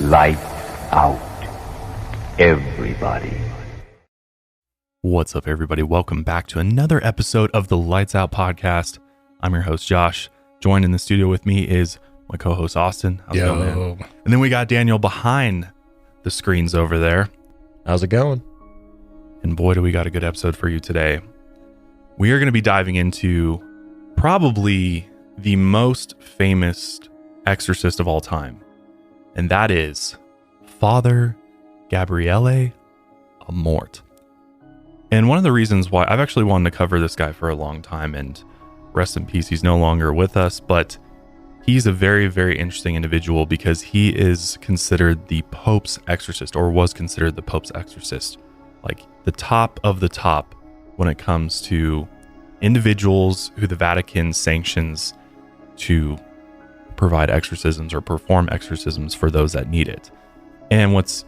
Lights out. Everybody. What's up, everybody? Welcome back to another episode of the Lights Out podcast. I'm your host, Josh. Joined in the studio with me is my co-host, Austin. How's it going, man? And then we got Daniel behind the screens over there. How's it going? And boy, do we got a good episode for you today. We are going to be diving into probably the most famous exorcist of all time. And that is Father Gabriele Amorth. And one of the reasons why I've actually wanted to cover this guy for a long time, and rest in peace, he's no longer with us, but he's a very, very interesting individual because he is considered the Pope's exorcist, or was considered the Pope's exorcist. Like the top of the top when it comes to individuals who the Vatican sanctions to provide exorcisms or perform exorcisms for those that need it. And what's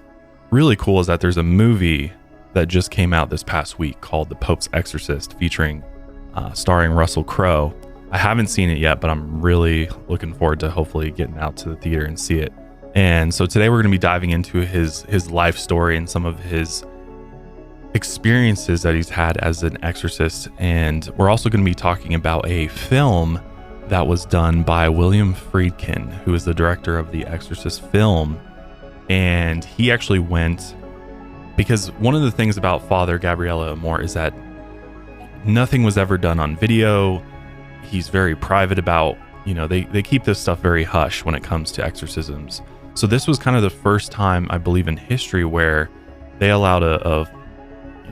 really cool is that there's a movie that just came out this past week called The Pope's Exorcist, featuring starring Russell Crowe. I haven't seen it yet, but I'm really looking forward to hopefully getting out to the theater and see it. And so today we're going to be diving into his life story and some of his experiences that he's had as an exorcist. And we're also going to be talking about a film that was done by William Friedkin, who is the director of the Exorcist film. And he actually went, because one of the things about Father Gabriele Amorth is that nothing was ever done on video. He's very private about, they keep this stuff very hush when it comes to exorcisms. So this was kind of the first time, I believe, in history where they allowed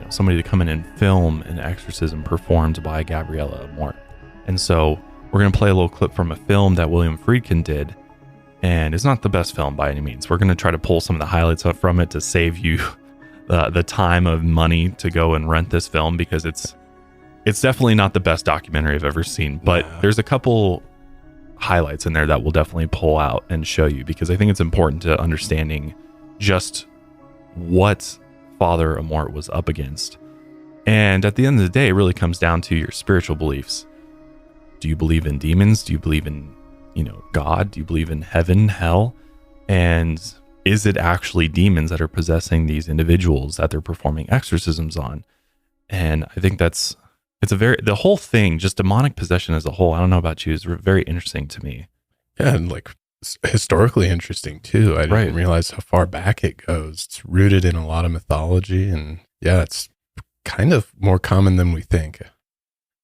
somebody to come in and film an exorcism performed by Gabriele Amorth. And so we're going to play a little clip from a film that William Friedkin did. And it's not the best film by any means. We're going to try to pull some of the highlights up from it to save you the time of money to go and rent this film, because it's definitely not the best documentary I've ever seen. But there's a couple highlights in there that we'll definitely pull out and show you, because I think it's important to understanding just what Father Amorth was up against. And at the end of the day, it really comes down to your spiritual beliefs. Do you believe in demons? Do you believe in, God? Do you believe in heaven, hell? And is it actually demons that are possessing these individuals that they're performing exorcisms on? And I think the whole thing, just demonic possession as a whole, I don't know about you, is very interesting to me. Yeah, and historically interesting too. I didn't realize how far back it goes. It's rooted in a lot of mythology, and it's kind of more common than we think.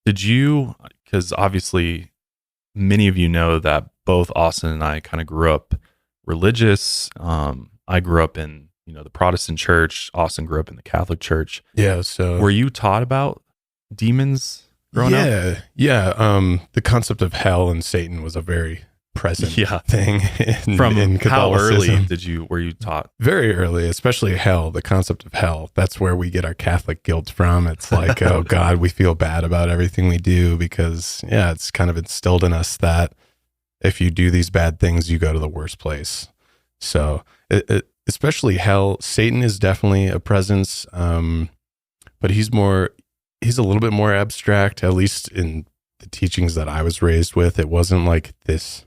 Did you, because obviously many of you know that both Austin and I kind of grew up religious. I grew up in, the Protestant church. Austin grew up in the Catholic church. Yeah. So were you taught about demons growing up? Yeah. The concept of hell and Satan was a very present thing in Catholicism. How early were you taught? Very early, especially hell, the concept of hell. That's where we get our Catholic guilt from. It's like, oh God, we feel bad about everything we do because, it's kind of instilled in us that if you do these bad things, you go to the worst place. So especially hell, Satan is definitely a presence, but he's a little bit more abstract, at least in the teachings that I was raised with. It wasn't like this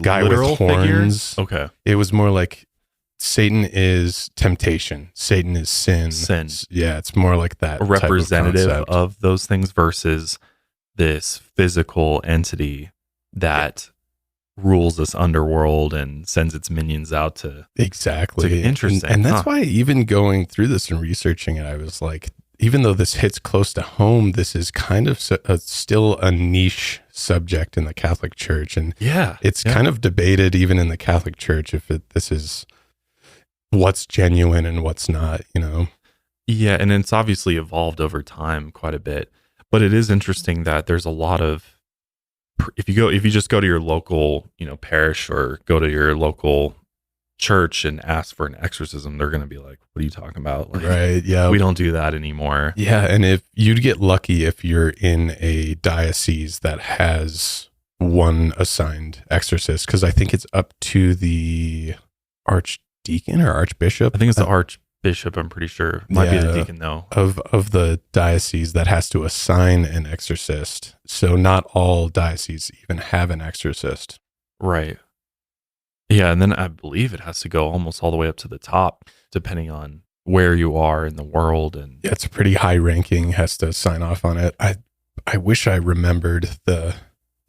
guy with horns. Figure? Okay. It was more like Satan is temptation. Satan is sin. It's more like that. A representative of those things versus this physical entity that rules this underworld and sends its minions out to. Exactly. Interesting. And that's why even going through this and researching it, I was like, even though this hits close to home, this is kind of still a niche subject in the Catholic Church. And it's kind of debated even in the Catholic Church if this is what's genuine and what's not, Yeah, and it's obviously evolved over time quite a bit. But it is interesting that there's a lot of, if you just go to your local, parish, or go to your local church and ask for an exorcism, they're going to be like, what are you talking about? Right. Yeah. We don't do that anymore. Yeah. And if you'd get lucky if you're in a diocese that has one assigned exorcist, because I think it's up to the archdeacon or archbishop. I think it's the archbishop. I'm pretty sure. Might be the deacon though. Of the diocese that has to assign an exorcist. So not all dioceses even have an exorcist. Right. Yeah, and then I believe it has to go almost all the way up to the top, depending on where you are in the world. And Yeah, it's a pretty high ranking, has to sign off on it. I wish I remembered the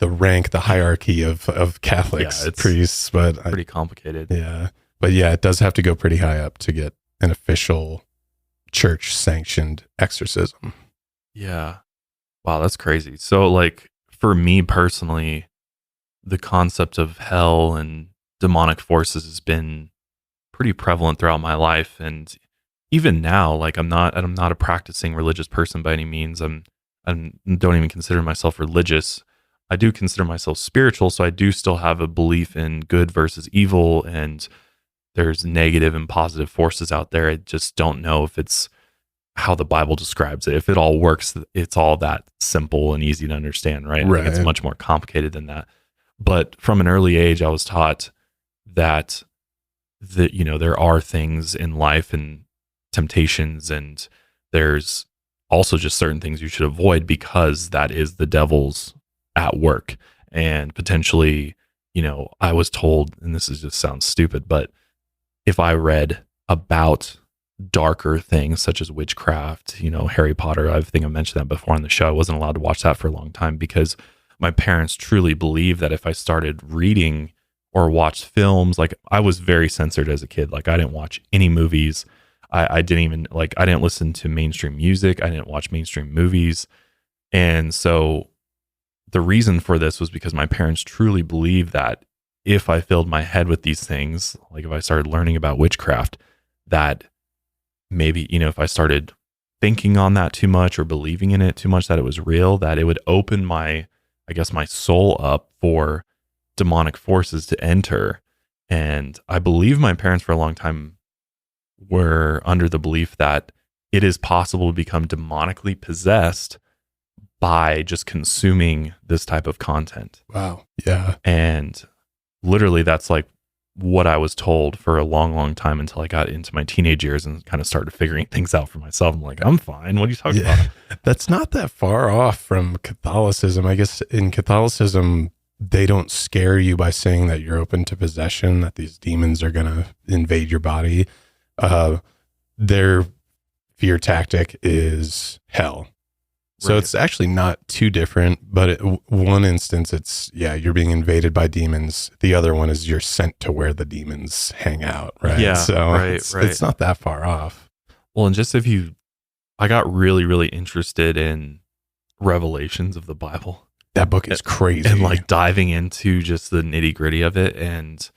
rank, the hierarchy of Catholics, yeah, it's priests, but pretty complicated. yeah, it does have to go pretty high up to get an official church sanctioned exorcism. Yeah. Wow, that's crazy. So, like, for me personally, the concept of hell and demonic forces has been pretty prevalent throughout my life. And even now, like, I'm not a practicing religious person by any means. I don't even consider myself religious. I do consider myself spiritual, so I do still have a belief in good versus evil, and there's negative and positive forces out there. I just don't know if it's how the Bible describes it. If it all works, it's all that simple and easy to understand, right? I think it's much more complicated than that. But from an early age, I was taught that there are things in life and temptations, and there's also just certain things you should avoid because that is the devil's at work. And potentially, I was told, and this is just sounds stupid, but if I read about darker things such as witchcraft, Harry Potter, I think I mentioned that before on the show. I wasn't allowed to watch that for a long time because my parents truly believed that if I started reading or watched films, like I was very censored as a kid. Like I didn't watch any movies. I didn't even I didn't listen to mainstream music. I didn't watch mainstream movies. And so the reason for this was because my parents truly believed that if I filled my head with these things, like if I started learning about witchcraft, that maybe, if I started thinking on that too much or believing in it too much, that it was real, that it would open my soul up for demonic forces to enter. And I believe my parents for a long time were under the belief that it is possible to become demonically possessed by just consuming this type of content. Wow. Yeah. And literally that's like what I was told for a long, long time until I got into my teenage years and kind of started figuring things out for myself. I'm like, I'm fine. What are you talking about? That's not that far off from Catholicism. I guess in Catholicism, they don't scare you by saying that you're open to possession, that these demons are going to invade your body. Their fear tactic is hell. So It's actually not too different, but one instance it's, you're being invaded by demons. The other one is you're sent to where the demons hang out, right? Yeah, so right. It's not that far off. Well, and just I got really, really interested in revelations of the Bible. That book is crazy. And like diving into just the nitty gritty of it. And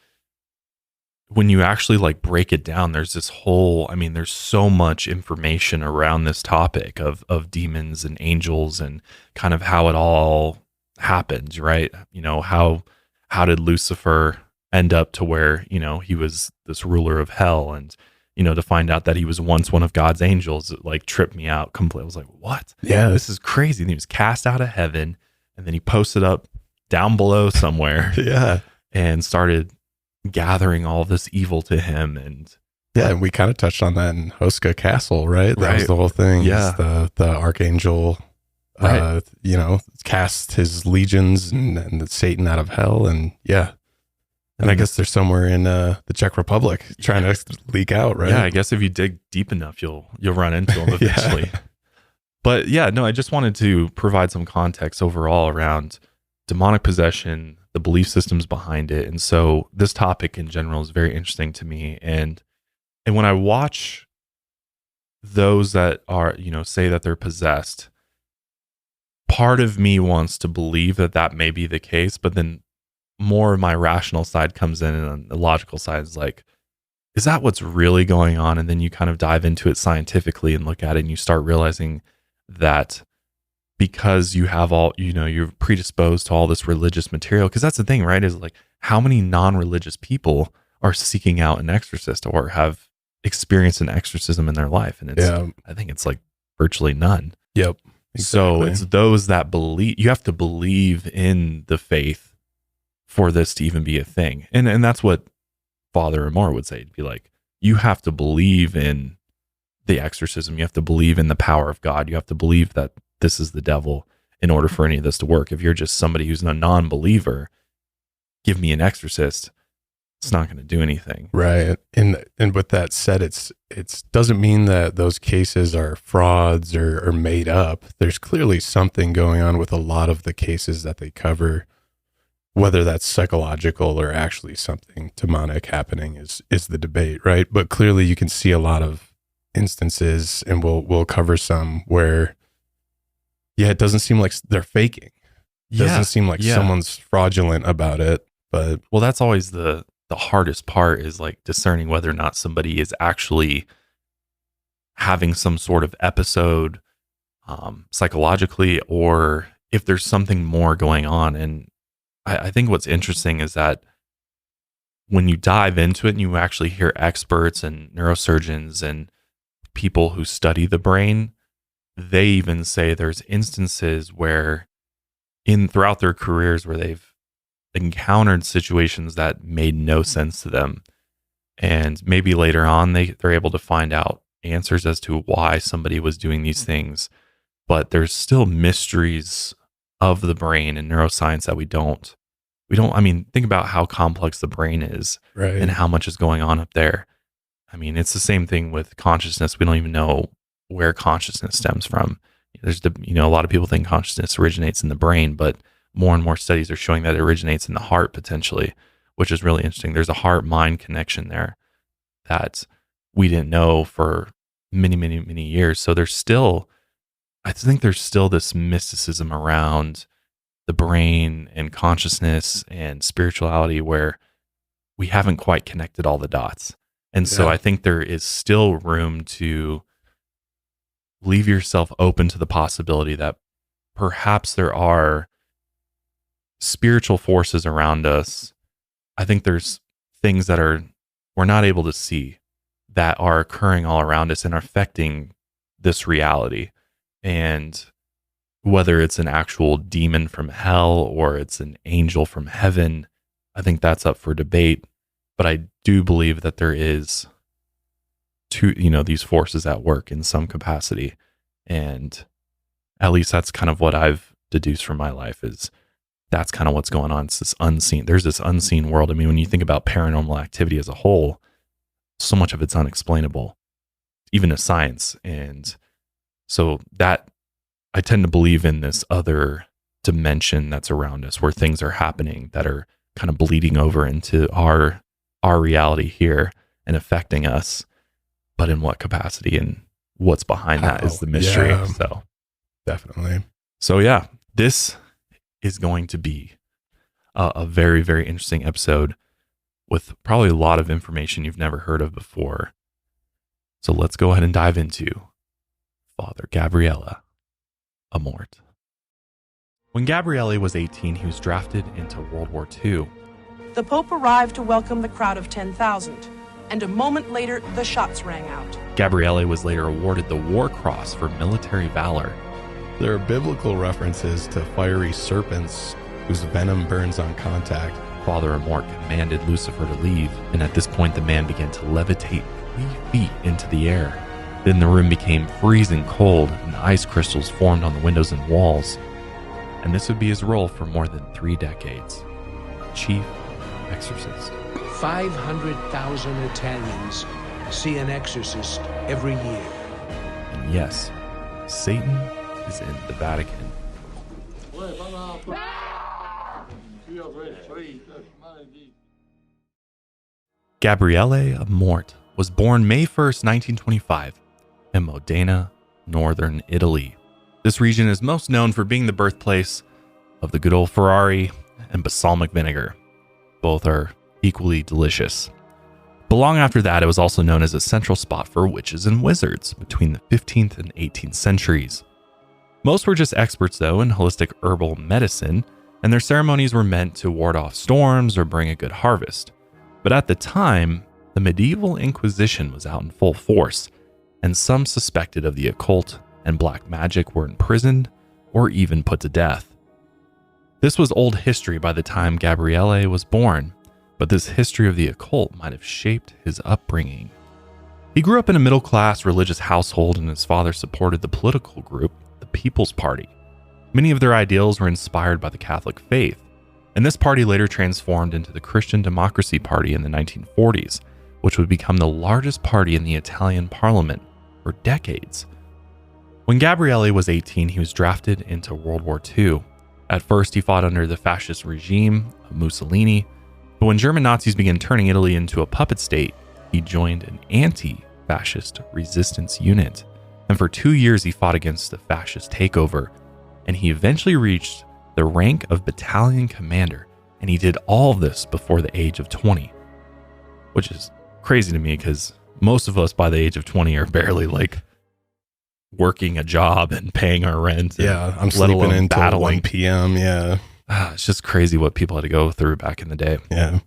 when you actually like break it down, there's this whole, there's so much information around this topic of demons and angels and kind of how it all happens, right? How did Lucifer end up to where, he was this ruler of hell, and, to find out that he was once one of God's angels, it like tripped me out completely. I was like, what? Yeah. This is crazy. And he was cast out of heaven, and then he posted up down below somewhere. Yeah. And started gathering all this evil to him. And and we kind of touched on that in Hoska Castle, right? That was the whole thing. Yeah. The archangel, right. cast his legions and Satan out of hell. And and I guess they're somewhere in the Czech Republic trying to leak out, right? Yeah, I guess if you dig deep enough, you'll run into them eventually. But I just wanted to provide some context overall around demonic possession, the belief systems behind it. And so this topic in general is very interesting to me. And when I watch those that are, say that they're possessed, part of me wants to believe that may be the case, but then more of my rational side comes in, and the logical side is like, is that what's really going on? And then you kind of dive into it scientifically and look at it, and you start realizing that because you have all, you're predisposed to all this religious material. Because that's the thing, right? Is like, how many non-religious people are seeking out an exorcist or have experienced an exorcism in their life? And I think it's like virtually none. Yep. Exactly. So it's those that believe. You have to believe in the faith for this to even be a thing. And that's what Father Amorth would say. He'd be like, you have to believe in the exorcism. You have to believe in the power of God. You have to believe that this is the devil in order for any of this to work. If you're just somebody who's a non-believer, give me an exorcist. it's not going to do anything. Right. And with that said, it's doesn't mean that those cases are frauds or made up. There's clearly something going on with a lot of the cases that they cover, whether that's psychological or actually something demonic happening is the debate, right? But clearly you can see a lot of instances, and we'll cover some where, it doesn't seem like they're faking. It doesn't seem like someone's fraudulent about it. But well, that's always the hardest part, is like discerning whether or not somebody is actually having some sort of episode psychologically, or if there's something more going on. And I think what's interesting is that when you dive into it and you actually hear experts and neurosurgeons and people who study the brain, they even say there's instances where throughout their careers where they've encountered situations that made no sense to them. And maybe later on they're able to find out answers as to why somebody was doing these things. But there's still mysteries of the brain and neuroscience that we don't, I mean, think about how complex the brain is, right, and how much is going on up there. I mean, it's the same thing with consciousness. We don't even know where consciousness stems from. There's a lot of people think consciousness originates in the brain, but more and more studies are showing that it originates in the heart potentially, which is really interesting. There's a heart-mind connection there that we didn't know for many, many, many years. So I think there's still this mysticism around the brain and consciousness and spirituality where we haven't quite connected all the dots. And so I think there is still room to leave yourself open to the possibility that perhaps there are spiritual forces around us. I think there's things that we're not able to see that are occurring all around us and are affecting this reality. And whether it's an actual demon from hell or it's an angel from heaven, I think that's up for debate. But I do believe that there is these forces at work in some capacity. And at least that's kind of what I've deduced from my life, is that's kind of what's going on. It's this unseen. There's this unseen world. I mean, when you think about paranormal activity as a whole, so much of it's unexplainable, even to science. And so that I tend to believe in this other dimension that's around us, where things are happening that are kind of bleeding over into our reality here and affecting us. But in what capacity and what's behind that is the mystery. Yeah, so definitely. So this is going to be a very, very interesting episode with probably a lot of information you've never heard of before. So let's go ahead and dive into Father Gabriele Amorth. When Gabriele was 18, he was drafted into World War II. The Pope arrived to welcome the crowd of 10,000, and a moment later, the shots rang out. Gabriele was later awarded the War Cross for military valor. There are biblical references to fiery serpents whose venom burns on contact. Father Amorth commanded Lucifer to leave, and at this point the man began to levitate 3 feet into the air. Then the room became freezing cold, and ice crystals formed on the windows and walls. And this would be his role for more than 3 decades. Chief Exorcist. 500,000 Italians see an exorcist every year. And yes, Satan is in the Vatican. Gabriele Amorth was born May 1st, 1925, in Modena, northern Italy. This region is most known for being the birthplace of the good old Ferrari and balsamic vinegar. Both are equally delicious. But long after that, it was also known as a central spot for witches and wizards between the 15th and 18th centuries. Most were just experts, though, in holistic herbal medicine, and their ceremonies were meant to ward off storms or bring a good harvest. But at the time, the medieval Inquisition was out in full force, and some suspected of the occult and black magic were imprisoned or even put to death. This was old history by the time Gabriele was born, but this history of the occult might have shaped his upbringing. He grew up in a middle-class religious household, and his father supported the political group, the People's Party. Many of their ideals were inspired by the Catholic faith, And this party later transformed into the Christian Democracy Party in the 1940s, which would become the largest party in the Italian parliament for decades. When Gabriele was 18, he was drafted into World War II. At first, he fought under the fascist regime of Mussolini, but when German Nazis began turning Italy into a puppet state, he joined an anti-fascist resistance unit. And for 2 years, he fought against the fascist takeover, and he eventually reached the rank of battalion commander, and he did all of this before the age of 20, which is crazy to me because most of us by the age of 20 are barely like working a job and paying our rent. Yeah, I'm sleeping until 1 p.m. Yeah. It's just crazy what people had to go through back in the day. Yeah.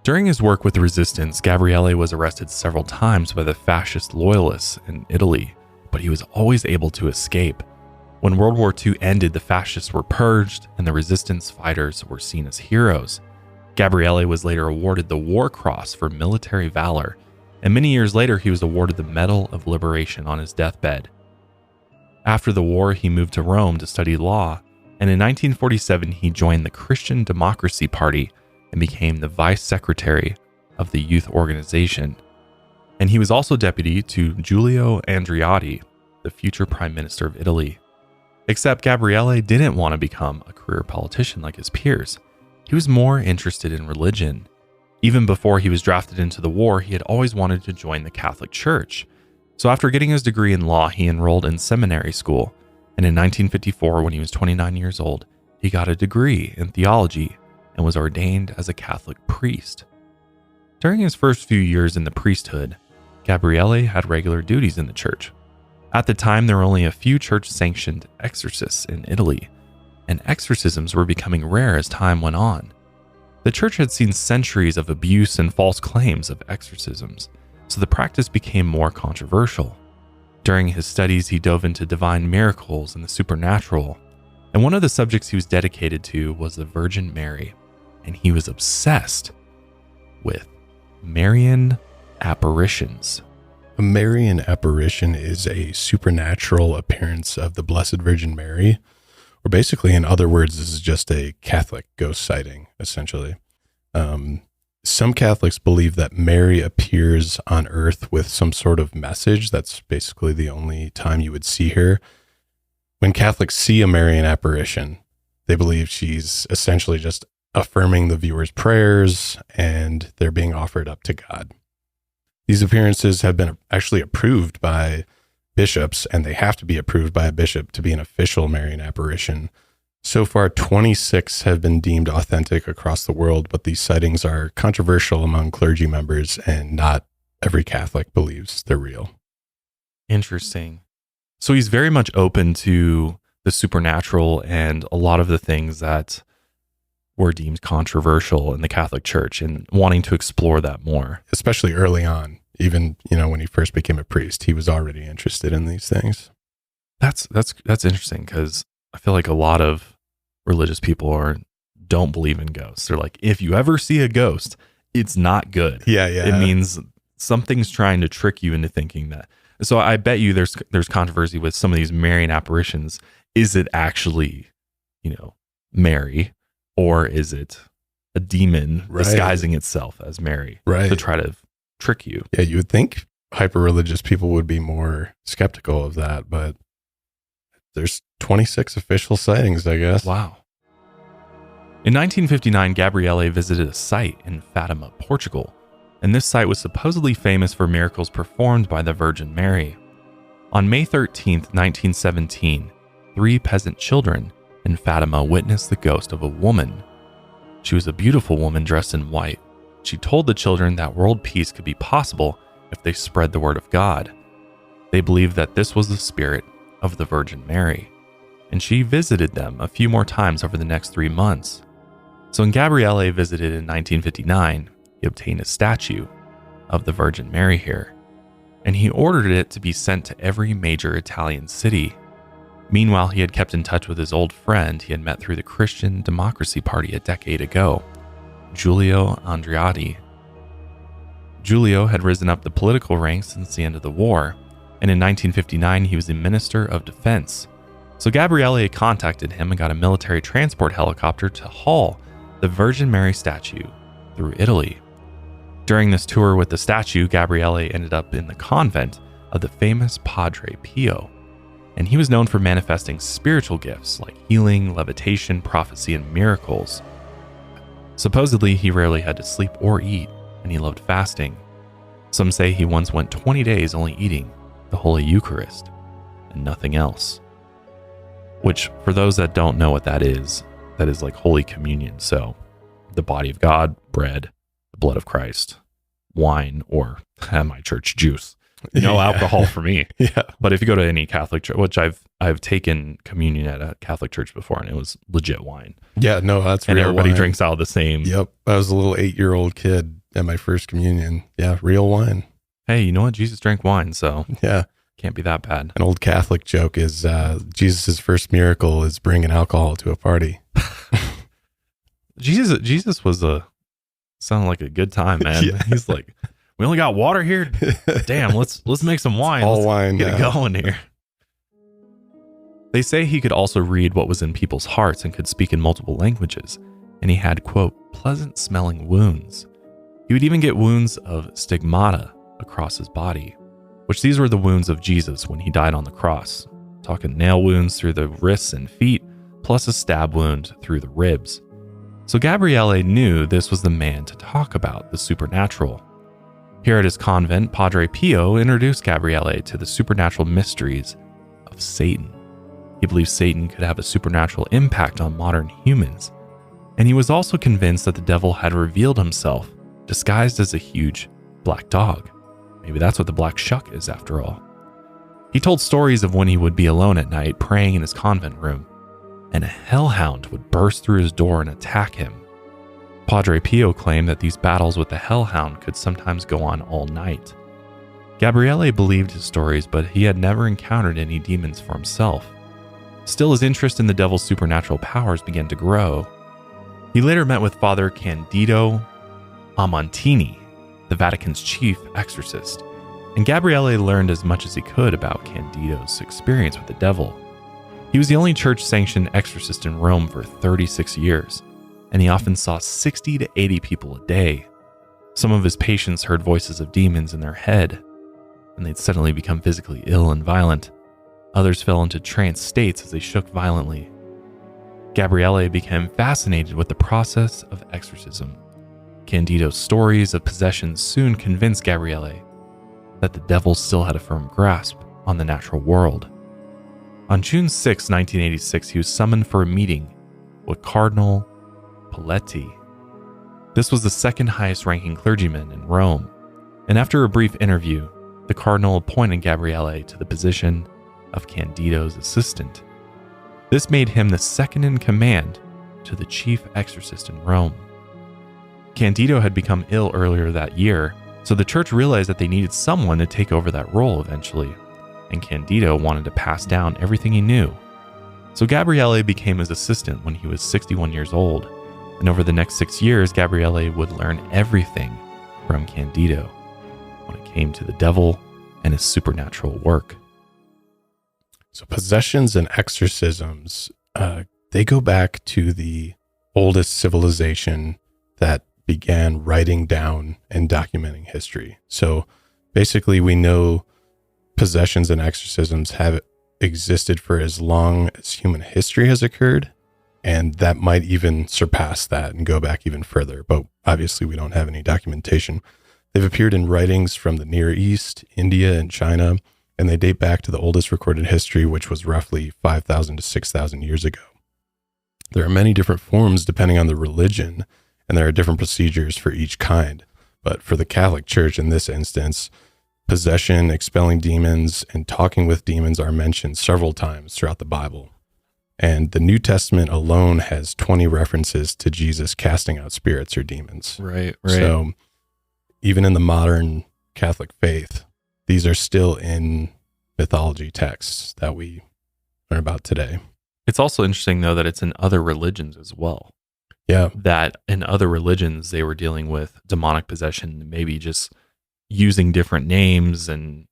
During his work with the resistance, Gabriele was arrested several times by the fascist loyalists in Italy, but he was always able to escape. When World War II ended, the fascists were purged and the resistance fighters were seen as heroes. Gabriele was later awarded the War Cross for military valor, and many years later he was awarded the Medal of Liberation on his deathbed. After the war, he moved to Rome to study law, and in 1947 he joined the Christian Democracy Party and became the vice secretary of the youth organization. And he was also deputy to Giulio Andreotti, the future prime minister of Italy. Except Gabriele didn't want to become a career politician like his peers. He was more interested in religion. Even before he was drafted into the war, he had always wanted to join the Catholic Church. So after getting his degree in law, he enrolled in seminary school. And in 1954, when he was 29 years old, he got a degree in theology and was ordained as a Catholic priest. During his first few years in the priesthood, Gabriele had regular duties in the church. At the time, there were only a few church-sanctioned exorcists in Italy, and exorcisms were becoming rare as time went on. The church had seen centuries of abuse and false claims of exorcisms, so the practice became more controversial. During his studies, he dove into divine miracles and the supernatural, and one of the subjects he was dedicated to was the Virgin Mary, and he was obsessed with Marian apparitions. A Marian apparition is a supernatural appearance of the Blessed Virgin Mary, or basically, in other words, this is just a Catholic ghost sighting, essentially. Some Catholics believe that Mary appears on earth with some sort of message. That's basically the only time you would see her. When Catholics see a Marian apparition, they believe she's essentially just affirming the viewer's prayers and they're being offered up to God. These appearances have been actually approved by bishops, and they have to be approved by a bishop to be an official Marian apparition. So far, 26 have been deemed authentic across the world, but these sightings are controversial among clergy members, and not every Catholic believes they're real. Interesting. So he's very much open to the supernatural and a lot of the things that were deemed controversial in the Catholic Church and wanting to explore that more. Especially early on, even, when he first became a priest, he was already interested in these things. That's interesting, because I feel like a lot of religious people don't believe in ghosts. They're like, if you ever see a ghost, it's not good. Yeah. It means something's trying to trick you into thinking that. So I bet you there's controversy with some of these Marian apparitions. Is it actually, Mary, or is it a demon disguising itself as Mary to try to trick you? Yeah, you would think hyper-religious people would be more skeptical of that, but there's 26 official sightings, I guess. Wow. In 1959, Gabriele visited a site in Fatima, Portugal, and this site was supposedly famous for miracles performed by the Virgin Mary. On May 13th, 1917, 3 peasant children in Fatima witnessed the ghost of a woman. She was a beautiful woman dressed in white. She told the children that world peace could be possible if they spread the word of God. They believed that this was the spirit of the Virgin Mary, and she visited them a few more times over the next 3 months. So when Gabriele visited in 1959, he obtained a statue of the Virgin Mary here, and he ordered it to be sent to every major Italian city. Meanwhile, he had kept in touch with his old friend he had met through the Christian Democracy Party a decade ago, Giulio Andreotti. Giulio had risen up the political ranks since the end of the war, and in 1959 he was the Minister of Defense. So Gabriele contacted him and got a military transport helicopter to haul the Virgin Mary statue through Italy. During this tour with the statue, Gabriele ended up in the convent of the famous Padre Pio, and he was known for manifesting spiritual gifts like healing, levitation, prophecy, and miracles. Supposedly, he rarely had to sleep or eat, and he loved fasting. Some say he once went 20 days only eating the Holy Eucharist and nothing else. Which, for those that don't know what that is like Holy Communion. So, the body of God, bread, the blood of Christ, wine, or at my church, juice. No alcohol for me. Yeah. But if you go to any Catholic church, which I've taken communion at a Catholic church before, and it was legit wine. Yeah, no, that's and real everybody wine. drinks out of the same. Yep. I was a little 8-year-old kid at my first communion. Yeah, real wine. Hey, you know what? Jesus drank wine, so Yeah. can't be that bad. An old Catholic joke is Jesus' first miracle is bringing alcohol to a party. Jesus was sounded like a good time, man. Yeah. He's like, we only got water here. Damn, let's make some wine. All Let's wine. get it going here. They say he could also read what was in people's hearts and could speak in multiple languages, and he had, quote, pleasant smelling wounds. He would even get wounds of stigmata across his body, which these were the wounds of Jesus when he died on the cross, talking nail wounds through the wrists and feet, plus a stab wound through the ribs. So Gabriele knew this was the man to talk about the supernatural. Here at his convent, Padre Pio introduced Gabriele to the supernatural mysteries of Satan. He believed Satan could have a supernatural impact on modern humans, and he was also convinced that the devil had revealed himself, disguised as a huge black dog. Maybe that's what the black shuck is after all. He told stories of when he would be alone at night praying in his convent room, and a hellhound would burst through his door and attack him. Padre Pio claimed that these battles with the hellhound could sometimes go on all night. Gabriele believed his stories, but he had never encountered any demons for himself. Still, his interest in the devil's supernatural powers began to grow. He later met with Father Candido Amontini, the Vatican's chief exorcist, and Gabriele learned as much as he could about Candido's experience with the devil. He was the only church-sanctioned exorcist in Rome for 36 years, and he often saw 60 to 80 people a day. Some of his patients heard voices of demons in their head, and they'd suddenly become physically ill and violent. Others fell into trance states as they shook violently. Gabriele became fascinated with the process of exorcism. Candido's stories of possession soon convinced Gabriele that the devil still had a firm grasp on the natural world. On June 6, 1986, he was summoned for a meeting with Cardinal Poletti. This was the second highest ranking clergyman in Rome, and after a brief interview, the cardinal appointed Gabriele to the position of Candido's assistant. This made him the second in command to the chief exorcist in Rome. Candido had become ill earlier that year, so the church realized that they needed someone to take over that role eventually, and Candido wanted to pass down everything he knew. So Gabriele became his assistant when he was 61 years old, and over the next 6 years, Gabriele would learn everything from Candido when it came to the devil and his supernatural work. So possessions and exorcisms, they go back to the oldest civilization that began writing down and documenting history. So basically we know possessions and exorcisms have existed for as long as human history has occurred, and that might even surpass that and go back even further. But obviously we don't have any documentation. They've appeared in writings from the Near East, India, and China, and they date back to the oldest recorded history, which was roughly 5,000 to 6,000 years ago. There are many different forms depending on the religion, and there are different procedures for each kind. But for the Catholic Church in this instance, possession, expelling demons, and talking with demons are mentioned several times throughout the Bible. And the New Testament alone has 20 references to Jesus casting out spirits or demons. Right. So even in the modern Catholic faith, these are still in mythology texts that we learn about today. It's also interesting, though, that it's in other religions as well. Yeah. That in other religions, they were dealing with demonic possession, maybe just using different names and,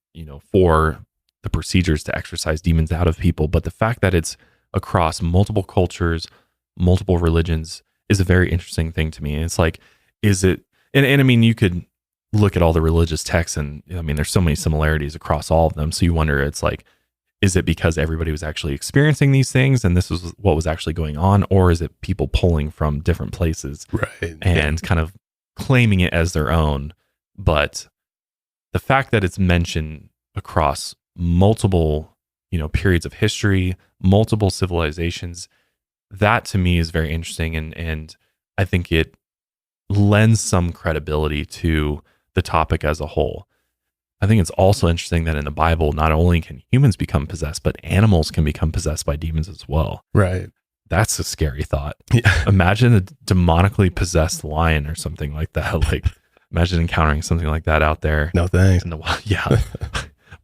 for the procedures to exorcise demons out of people. But the fact that it's across multiple cultures, multiple religions, is a very interesting thing to me. And it's like, is it, and I mean, you could look at all the religious texts and I mean, there's so many similarities across all of them. So you wonder, it's like, is it because everybody was actually experiencing these things and this was what was actually going on? Or is it people pulling from different places and kind of claiming it as their own? But the fact that it's mentioned across multiple, periods of history, multiple civilizations, that to me is very interesting. And I think it lends some credibility to the topic as a whole. I think it's also interesting that in the Bible, not only can humans become possessed, but animals can become possessed by demons as well. Right. That's a scary thought. Yeah. Imagine a demonically possessed lion or something like that. Like, imagine encountering something like that out there. No thanks. In the wild. Yeah.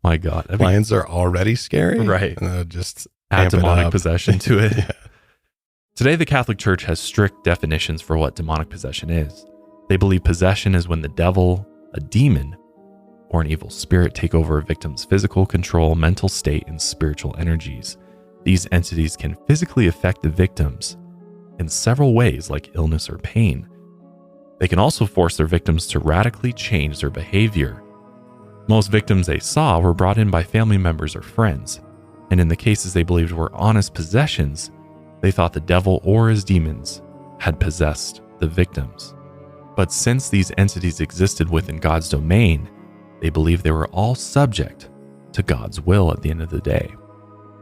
My God. I mean, lions are already scary. Right. And just add demonic possession to it. Yeah. Today, the Catholic Church has strict definitions for what demonic possession is. They believe possession is when the devil, a demon, or an evil spirit take over a victim's physical control, mental state, and spiritual energies. These entities can physically affect the victims in several ways, like illness or pain. They can also force their victims to radically change their behavior. Most victims they saw were brought in by family members or friends, and in the cases they believed were honest possessions, they thought the devil or his demons had possessed the victims. But since these entities existed within God's domain, they believed they were all subject to God's will at the end of the day.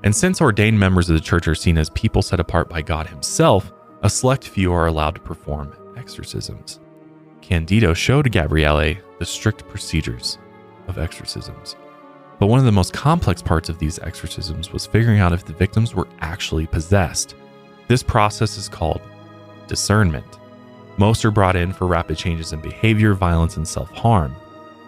And since ordained members of the church are seen as people set apart by God himself, a select few are allowed to perform exorcisms. Candido showed Gabriele the strict procedures of exorcisms. But one of the most complex parts of these exorcisms was figuring out if the victims were actually possessed. This process is called discernment. Most are brought in for rapid changes in behavior, violence, and self-harm.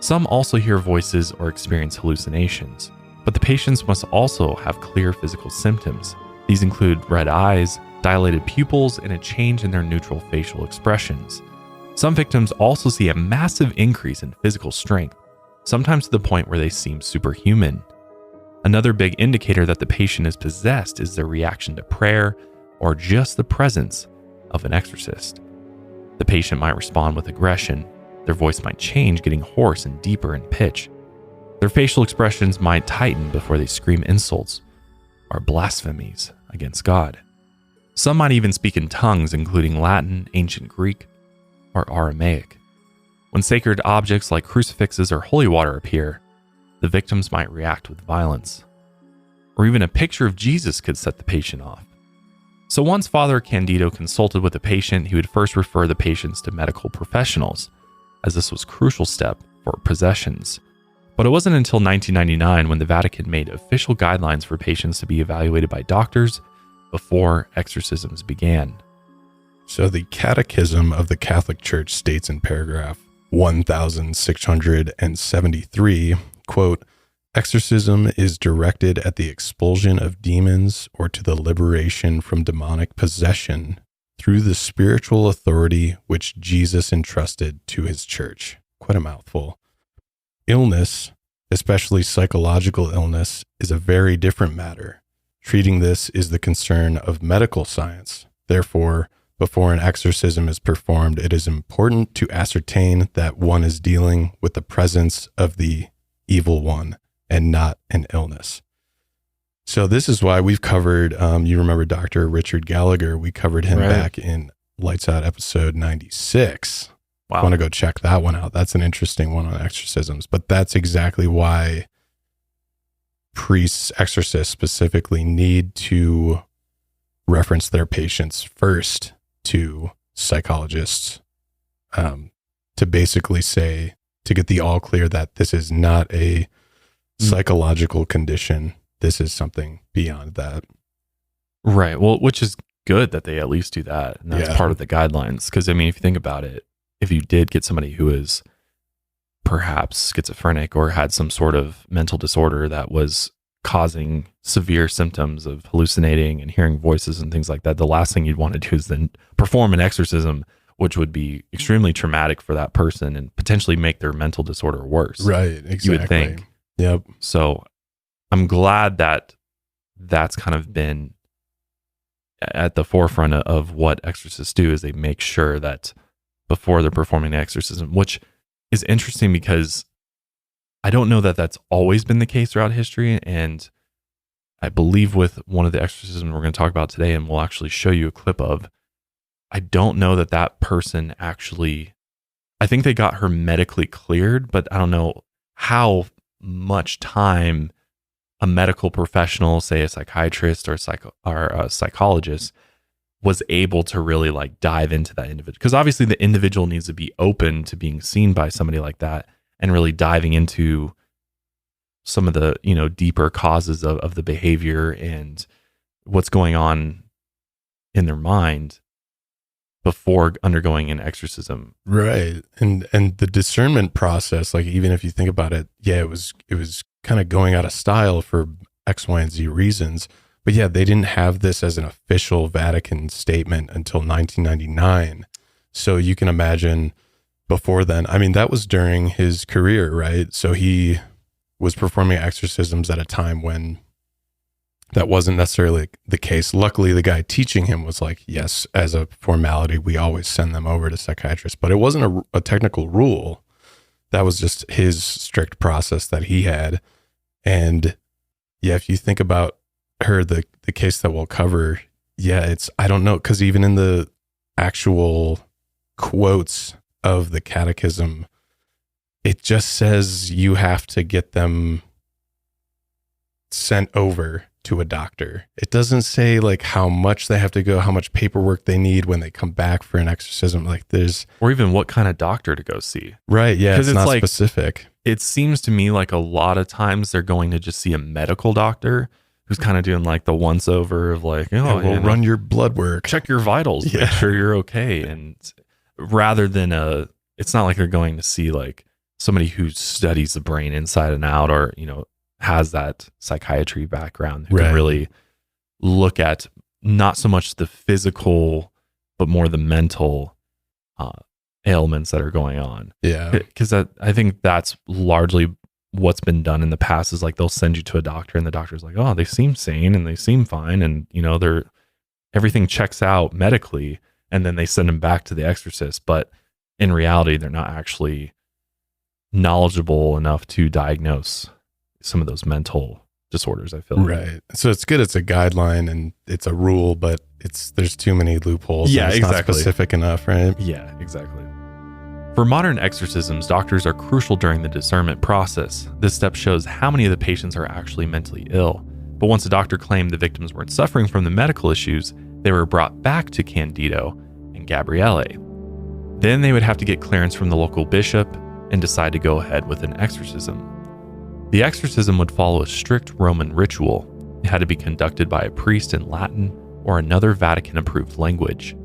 Some also hear voices or experience hallucinations, but the patients must also have clear physical symptoms. These include red eyes, dilated pupils, and a change in their neutral facial expressions. Some victims also see a massive increase in physical strength, sometimes to the point where they seem superhuman. Another big indicator that the patient is possessed is their reaction to prayer or just the presence of an exorcist. The patient might respond with aggression. Their voice might change, getting hoarse and deeper in pitch. Their facial expressions might tighten before they scream insults or blasphemies against God. Some might even speak in tongues, including Latin, ancient Greek, or Aramaic. When sacred objects like crucifixes or holy water appear, the victims might react with violence. Or even a picture of Jesus could set the patient off. So once Father Candido consulted with the patient, he would first refer the patients to medical professionals, as this was a crucial step for possessions. But it wasn't until 1999 when the Vatican made official guidelines for patients to be evaluated by doctors before exorcisms began. So the Catechism of the Catholic Church states in paragraph 1673, quote, "Exorcism is directed at the expulsion of demons or to the liberation from demonic possession through the spiritual authority which Jesus entrusted to his church." Quite a mouthful. Illness, especially psychological illness, is a very different matter. Treating this is the concern of medical science. Therefore, before an exorcism is performed, it is important to ascertain that one is dealing with the presence of the evil one and not an illness. So this is why we've covered, you remember Dr. Richard Gallagher, we covered him back in Lights Out episode 96. Wow. I want to go check that one out. That's an interesting one on exorcisms, but that's exactly why priests, exorcists specifically, need to reference their patients first to psychologists, to basically say, to get the all clear that this is not a psychological condition. This is something beyond that. Right. Well, which is good that they at least do that. And that's part of the guidelines. Because, I mean, if you think about it, if you did get somebody who is perhaps schizophrenic or had some sort of mental disorder that was causing severe symptoms of hallucinating and hearing voices and things like that, the last thing you'd want to do is then perform an exorcism, which would be extremely traumatic for that person and potentially make their mental disorder worse. Right. Exactly. You would think. Yep. So I'm glad that that's kind of been at the forefront of what exorcists do is they make sure that before they're performing the exorcism, which is interesting because I don't know that that's always been the case throughout history. And I believe with one of the exorcisms we're going to talk about today, and we'll actually show you a clip of, I don't know that that person actually, I think they got her medically cleared, but I don't know how much time a medical professional, say a psychiatrist or a psychologist, was able to really like dive into that individual. Because obviously the individual needs to be open to being seen by somebody like that and really diving into some of the, deeper causes of the behavior and what's going on in their mind before undergoing an exorcism. Right. And the discernment process, like even if you think about it, yeah, it was kind of going out of style for X, Y, and Z reasons. But yeah, they didn't have this as an official Vatican statement until 1999. So you can imagine before then, I mean, that was during his career, right? So he was performing exorcisms at a time when that wasn't necessarily the case. Luckily, the guy teaching him was like, yes, as a formality, we always send them over to psychiatrists. But it wasn't a technical rule. That was just his strict process that he had. And yeah, if you think about her, the case that we'll cover, yeah, I don't know, because even in the actual quotes of the catechism, it just says you have to get them sent over to a doctor. It doesn't say like how much they have to go, how much paperwork they need when they come back for an exorcism. Like or even what kind of doctor to go see. Right. Yeah. It's not like, specific. It seems to me like a lot of times they're going to just see a medical doctor who's kind of doing like the once over of like, we'll run your blood work, check your vitals, make sure you're okay. And rather than it's not like they're going to see like somebody who studies the brain inside and out, or, has that psychiatry background who can really look at not so much the physical, but more the mental ailments that are going on. Yeah. Because I think that's largely what's been done in the past is like they'll send you to a doctor and the doctor's like, oh, they seem sane and they seem fine. And, everything checks out medically. And then they send them back to the exorcist. But in reality, they're not actually knowledgeable enough to diagnose some of those mental disorders, I feel. Right. So it's good. It's a guideline and it's a rule, but there's too many loopholes. Yeah, and it's exactly. not specific enough, right? Yeah, exactly. For modern exorcisms, doctors are crucial during the discernment process. This step shows how many of the patients are actually mentally ill. But once a doctor claimed the victims weren't suffering from the medical issues, they were brought back to Candido and Gabriele. Then they would have to get clearance from the local bishop and decide to go ahead with an exorcism. The exorcism would follow a strict Roman ritual. It had to be conducted by a priest in Latin or another Vatican-approved language.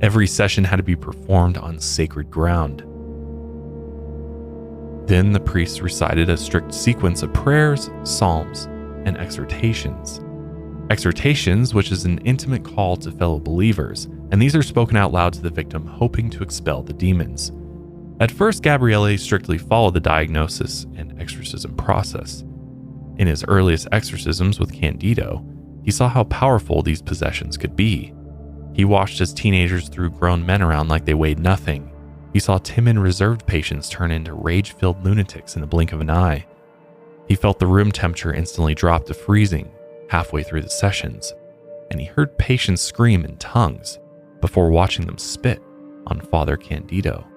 Every session had to be performed on sacred ground. Then the priest recited a strict sequence of prayers, psalms, and exhortations. Exhortations, which is an intimate call to fellow believers, and these are spoken out loud to the victim, hoping to expel the demons. At first, Gabriele strictly followed the diagnosis and exorcism process. In his earliest exorcisms with Candido, he saw how powerful these possessions could be. He watched as teenagers threw grown men around like they weighed nothing. He saw timid, reserved patients turn into rage-filled lunatics in the blink of an eye. He felt the room temperature instantly drop to freezing halfway through the sessions, and he heard patients scream in tongues before watching them spit on Father Candido.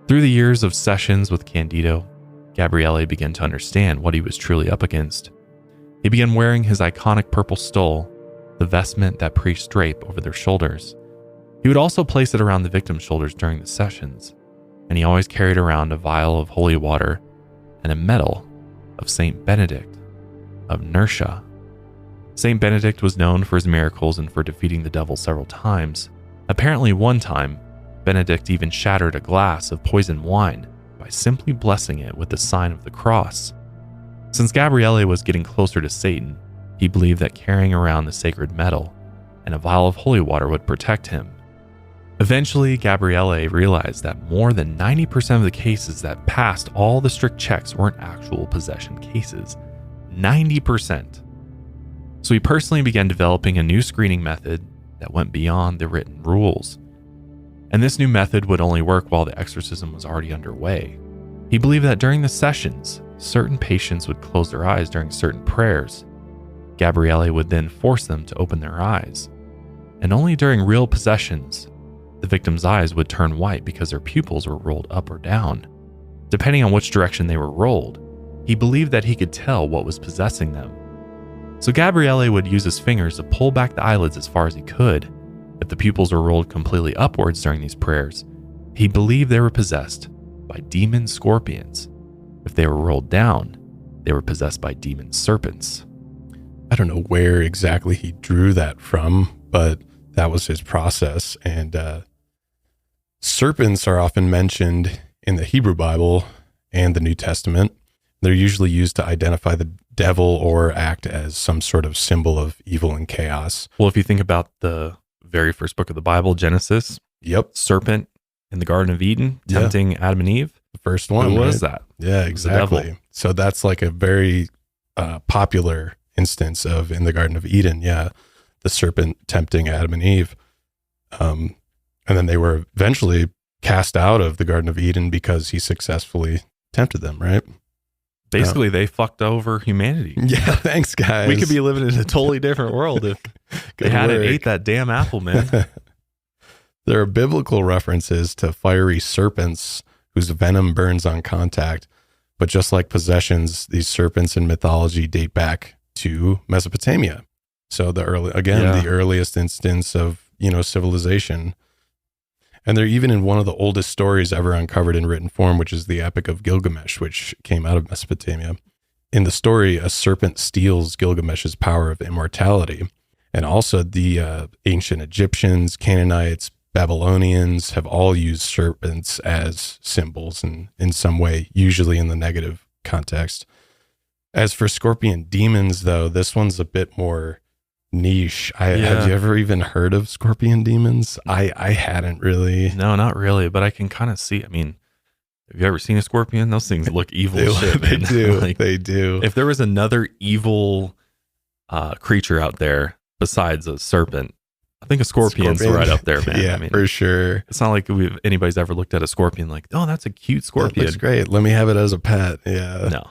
Through the years of sessions with Candido, Gabriele began to understand what he was truly up against. He began wearing his iconic purple stole, the vestment that priests drape over their shoulders. He would also place it around the victim's shoulders during the sessions, and he always carried around a vial of holy water and a medal of Saint Benedict of Nursia. Saint Benedict was known for his miracles and for defeating the devil several times. Apparently one time, Benedict even shattered a glass of poisoned wine by simply blessing it with the sign of the cross. Since Gabriele was getting closer to Satan, he believed that carrying around the sacred medal and a vial of holy water would protect him. Eventually, Gabriele realized that more than 90% of the cases that passed all the strict checks weren't actual possession cases. 90%. So he personally began developing a new screening method that went beyond the written rules. And this new method would only work while the exorcism was already underway. He believed that during the sessions, certain patients would close their eyes during certain prayers. Gabriele would then force them to open their eyes. And only during real possessions, the victim's eyes would turn white because their pupils were rolled up or down. Depending on which direction they were rolled, he believed that he could tell what was possessing them. So Gabriele would use his fingers to pull back the eyelids as far as he could. If the pupils were rolled completely upwards during these prayers, he believed they were possessed by demon scorpions. If they were rolled down, they were possessed by demon serpents. I don't know where exactly he drew that from, but that was his process. And serpents are often mentioned in the Hebrew Bible and the New Testament. They're usually used to identify the devil or act as some sort of symbol of evil and chaos. Well, if you think about the very first book of the Bible, Genesis, Yep. serpent in the Garden of Eden, tempting Adam and Eve. The first one. Who was right? that? Yeah, It was the devil. exactly. So that's like a very popular instance of in the Garden of Eden. Yeah. The serpent tempting Adam and Eve. And then they were eventually cast out of the Garden of Eden because he successfully tempted them, right? Basically, they fucked over humanity. Yeah, thanks, guys. We could be living in a totally different world if they Good hadn't work. ate that damn apple, man. There are biblical references to fiery serpents whose venom burns on contact. But just like possessions, these serpents in mythology date back to Mesopotamia. So the earliest instance of, civilization. And they're even in one of the oldest stories ever uncovered in written form, which is the Epic of Gilgamesh, which came out of Mesopotamia. In the story, a serpent steals Gilgamesh's power of immortality. And also the ancient Egyptians, Canaanites, Babylonians have all used serpents as symbols in some way, usually in the negative context. As for scorpion demons, though, this one's a bit more niche. Have you ever even heard of scorpion demons? I hadn't really. No, not really, but I can kind of see. I mean, have you ever seen a scorpion? Those things look evil as shit, They man. do. Like, They do. if there was another evil creature out there besides a serpent, I think a scorpion's Scorpion. right up there, man. Yeah, I mean, for sure. it's not like anybody's ever looked at a scorpion like, oh, that's a cute That scorpion. looks great. Let me have it as a pet. Yeah. No.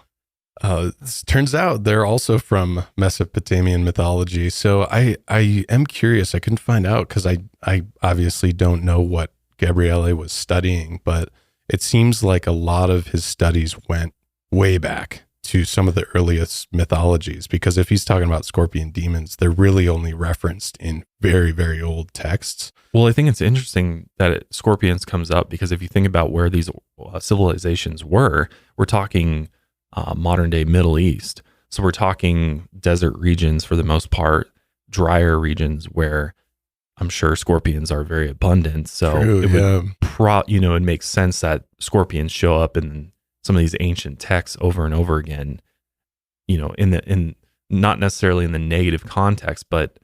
Turns out they're also from Mesopotamian mythology. So I am curious. I couldn't find out because I obviously don't know what Gabriele was studying, but it seems like a lot of his studies went way back to some of the earliest mythologies, because if he's talking about scorpion demons, they're really only referenced in very, very old texts. Well, I think it's interesting that scorpions comes up because if you think about where these civilizations were, we're talking modern day Middle East. So we're talking desert regions for the most part, drier regions where I'm sure scorpions are very abundant. So True, it yeah. would it makes sense that scorpions show up in some of these ancient texts over and over again, in not necessarily in the negative context, but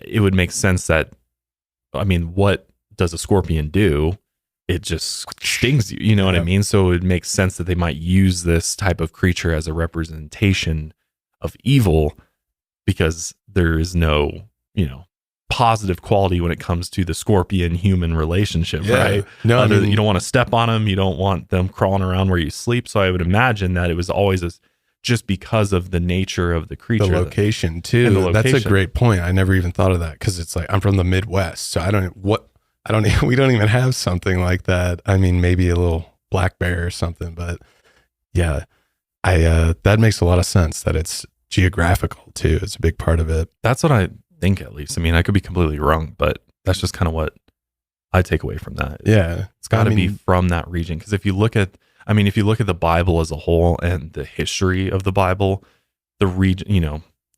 it would make sense that, I mean, what does a scorpion do? It just stings you, you know what I mean? So it makes sense that they might use this type of creature as a representation of evil because there is no, positive quality when it comes to the scorpion human relationship, right? No, You don't want to step on them. You don't want them crawling around where you sleep. So I would imagine that it was always just because of the nature of the creature. the location too. And the That's a location. great point. I never even thought of that because it's like I'm from the Midwest, so we don't even have something like that. I mean, maybe a little black bear or something, but yeah, that makes a lot of sense that it's geographical too. It's a big part of it. That's what I think, at least. I mean, I could be completely wrong, but that's just kind of what I take away from that. Yeah, It's got to be from that region. Because if you look at the Bible as a whole and the history of the Bible, the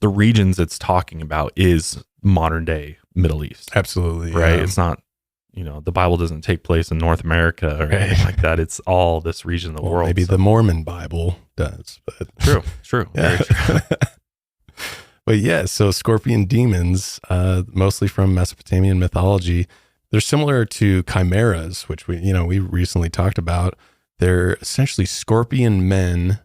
regions it's talking about is modern day Middle East, absolutely right? yeah. It's not, the Bible doesn't take place in North America or anything like that. It's all this region of the world. Maybe so. the Mormon Bible does, but True. yeah. Very true. But yeah, so scorpion demons, mostly from Mesopotamian mythology, they're similar to chimeras, which we recently talked about. They're essentially scorpion men,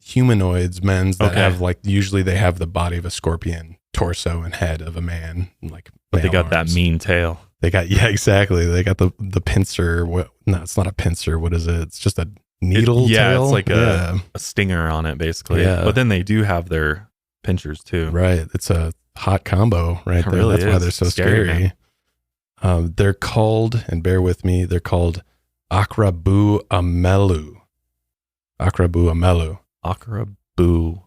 humanoids, men that have usually they have the body of a scorpion torso and head of a man, like. But they got arms. that mean tail. They got exactly. They got the pincer. No, it's not a pincer. What is it? It's just a needle tail. It's like a stinger on it, basically. Yeah. But then they do have their pinchers too. Right. It's a hot combo right there. Really That's why is. they're so Scary, scary. They're called, and bear with me, they're called Akrabu Amelu. Akrabu Amelu. Akrabu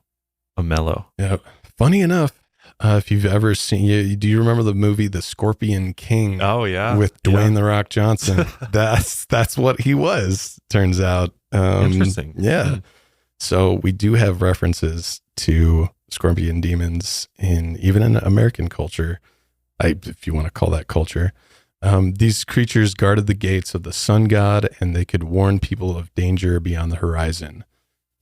Amelo. Yeah. Funny enough, if you've ever seen, do you remember the movie The Scorpion King? Oh yeah, with Dwayne The Rock Johnson. That's what he was. Turns out. Interesting. Yeah. So we do have references to scorpion demons even in American culture, if you want to call that culture. These creatures guarded the gates of the sun god, and they could warn people of danger beyond the horizon.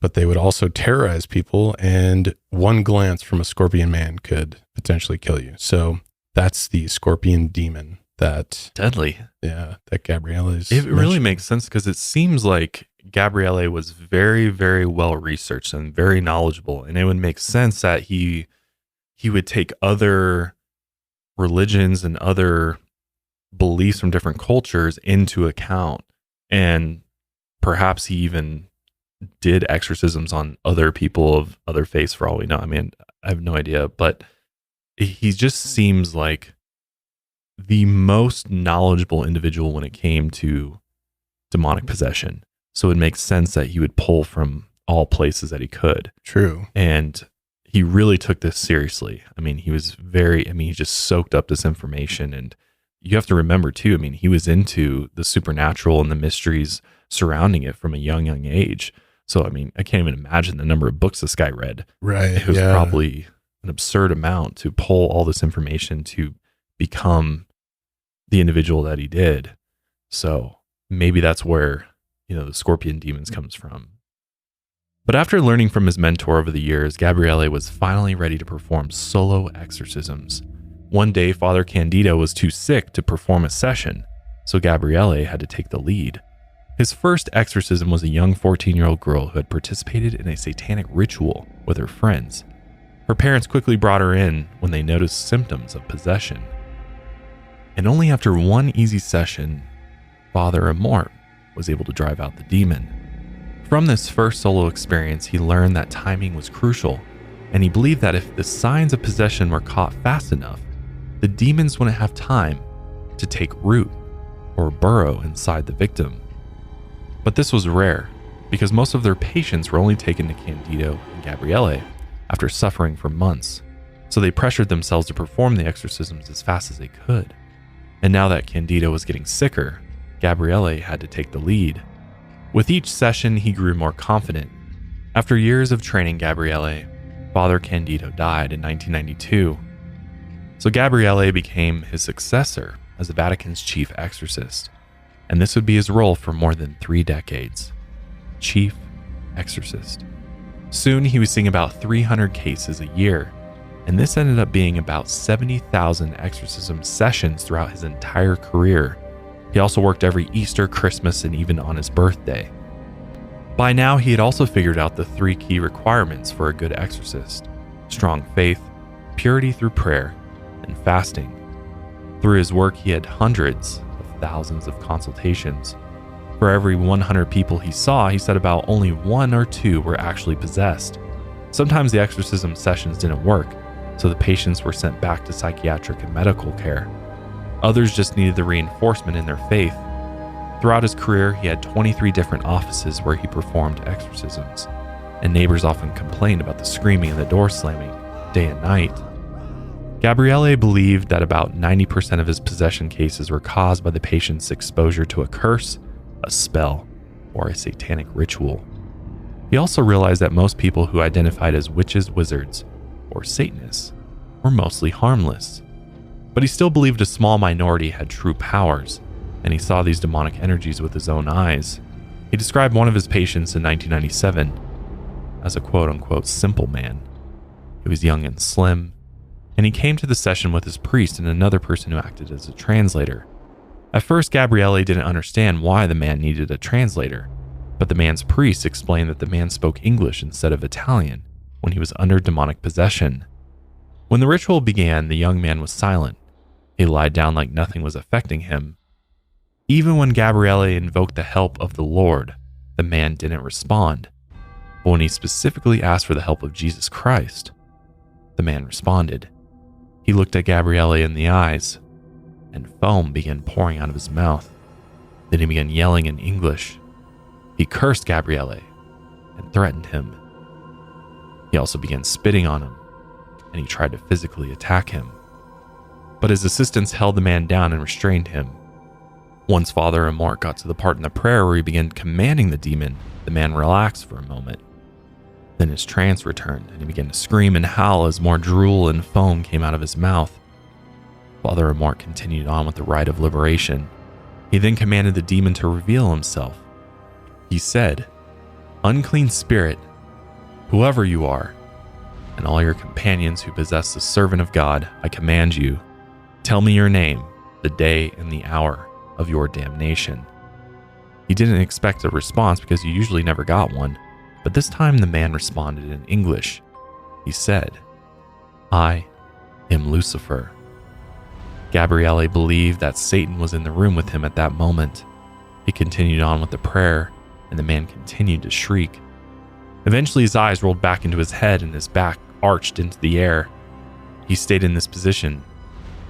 But they would also terrorize people, and one glance from a scorpion man could potentially kill you. So that's the scorpion demon that Deadly. that Gabriele is. It really makes sense because it seems like Gabriele was very, very well researched and very knowledgeable, and it would make sense that he would take other religions and other beliefs from different cultures into account, and perhaps he even did exorcisms on other people of other faiths, for all we know. I mean, I have no idea, but he just seems like the most knowledgeable individual when it came to demonic possession. So it makes sense that he would pull from all places that he could. True. And he really took this seriously. I mean, he just soaked up this information. And you have to remember too, I mean, he was into the supernatural and the mysteries surrounding it from a young age. So, I mean, I can't even imagine the number of books this guy read. Right. It was probably an absurd amount to pull all this information to become the individual that he did. So maybe that's where, the scorpion demons comes from. But after learning from his mentor over the years, Gabriele was finally ready to perform solo exorcisms. One day, Father Candido was too sick to perform a session, so Gabriele had to take the lead. His first exorcism was a young 14-year-old girl who had participated in a satanic ritual with her friends. Her parents quickly brought her in when they noticed symptoms of possession. And only after one easy session, Father Amorth was able to drive out the demon. From this first solo experience, he learned that timing was crucial, and he believed that if the signs of possession were caught fast enough, the demons wouldn't have time to take root or burrow inside the victim. But this was rare, because most of their patients were only taken to Candido and Gabriele after suffering for months, so they pressured themselves to perform the exorcisms as fast as they could. And now that Candido was getting sicker, Gabriele had to take the lead. With each session, he grew more confident. After years of training Gabriele, Father Candido died in 1992. So Gabriele became his successor as the Vatican's chief exorcist, and this would be his role for more than 3 decades. Chief exorcist. Soon he was seeing about 300 cases a year, and this ended up being about 70,000 exorcism sessions throughout his entire career. He also worked every Easter, Christmas, and even on his birthday. By now, he had also figured out the 3 key requirements for a good exorcist: strong faith, purity through prayer, and fasting. Through his work, he had hundreds of thousands of consultations. For every 100 people he saw, he said about only 1 or 2 were actually possessed. Sometimes the exorcism sessions didn't work, so the patients were sent back to psychiatric and medical care. Others just needed the reinforcement in their faith. Throughout his career, he had 23 different offices where he performed exorcisms, and neighbors often complained about the screaming and the door slamming, day and night. Gabriele believed that about 90% of his possession cases were caused by the patient's exposure to a curse, a spell, or a satanic ritual. He also realized that most people who identified as witches, wizards, or Satanists were mostly harmless. But he still believed a small minority had true powers, and he saw these demonic energies with his own eyes. He described one of his patients in 1997 as a quote-unquote simple man. He was young and slim, and he came to the session with his priest and another person who acted as a translator. At first, Gabriele didn't understand why the man needed a translator, but the man's priest explained that the man spoke English instead of Italian when he was under demonic possession. When the ritual began, the young man was silent. He lied down like nothing was affecting him. Even when Gabriele invoked the help of the Lord, the man didn't respond. But when he specifically asked for the help of Jesus Christ, the man responded. He looked at Gabriele in the eyes, and foam began pouring out of his mouth. Then he began yelling in English. He cursed Gabriele and threatened him. He also began spitting on him, and he tried to physically attack him. But his assistants held the man down and restrained him. Once Father Amorth got to the part in the prayer where he began commanding the demon, the man relaxed for a moment. Then his trance returned, and he began to scream and howl as more drool and foam came out of his mouth. Father Amorth continued on with the rite of liberation. He then commanded the demon to reveal himself. He said, "Unclean spirit, whoever you are, and all your companions who possess the servant of God, I command you, tell me your name, the day and the hour of your damnation." He didn't expect a response because he usually never got one, but this time the man responded in English. He said, "I am Lucifer." Gabriele believed that Satan was in the room with him at that moment. He continued on with the prayer, and the man continued to shriek. Eventually his eyes rolled back into his head and his back arched into the air. He stayed in this position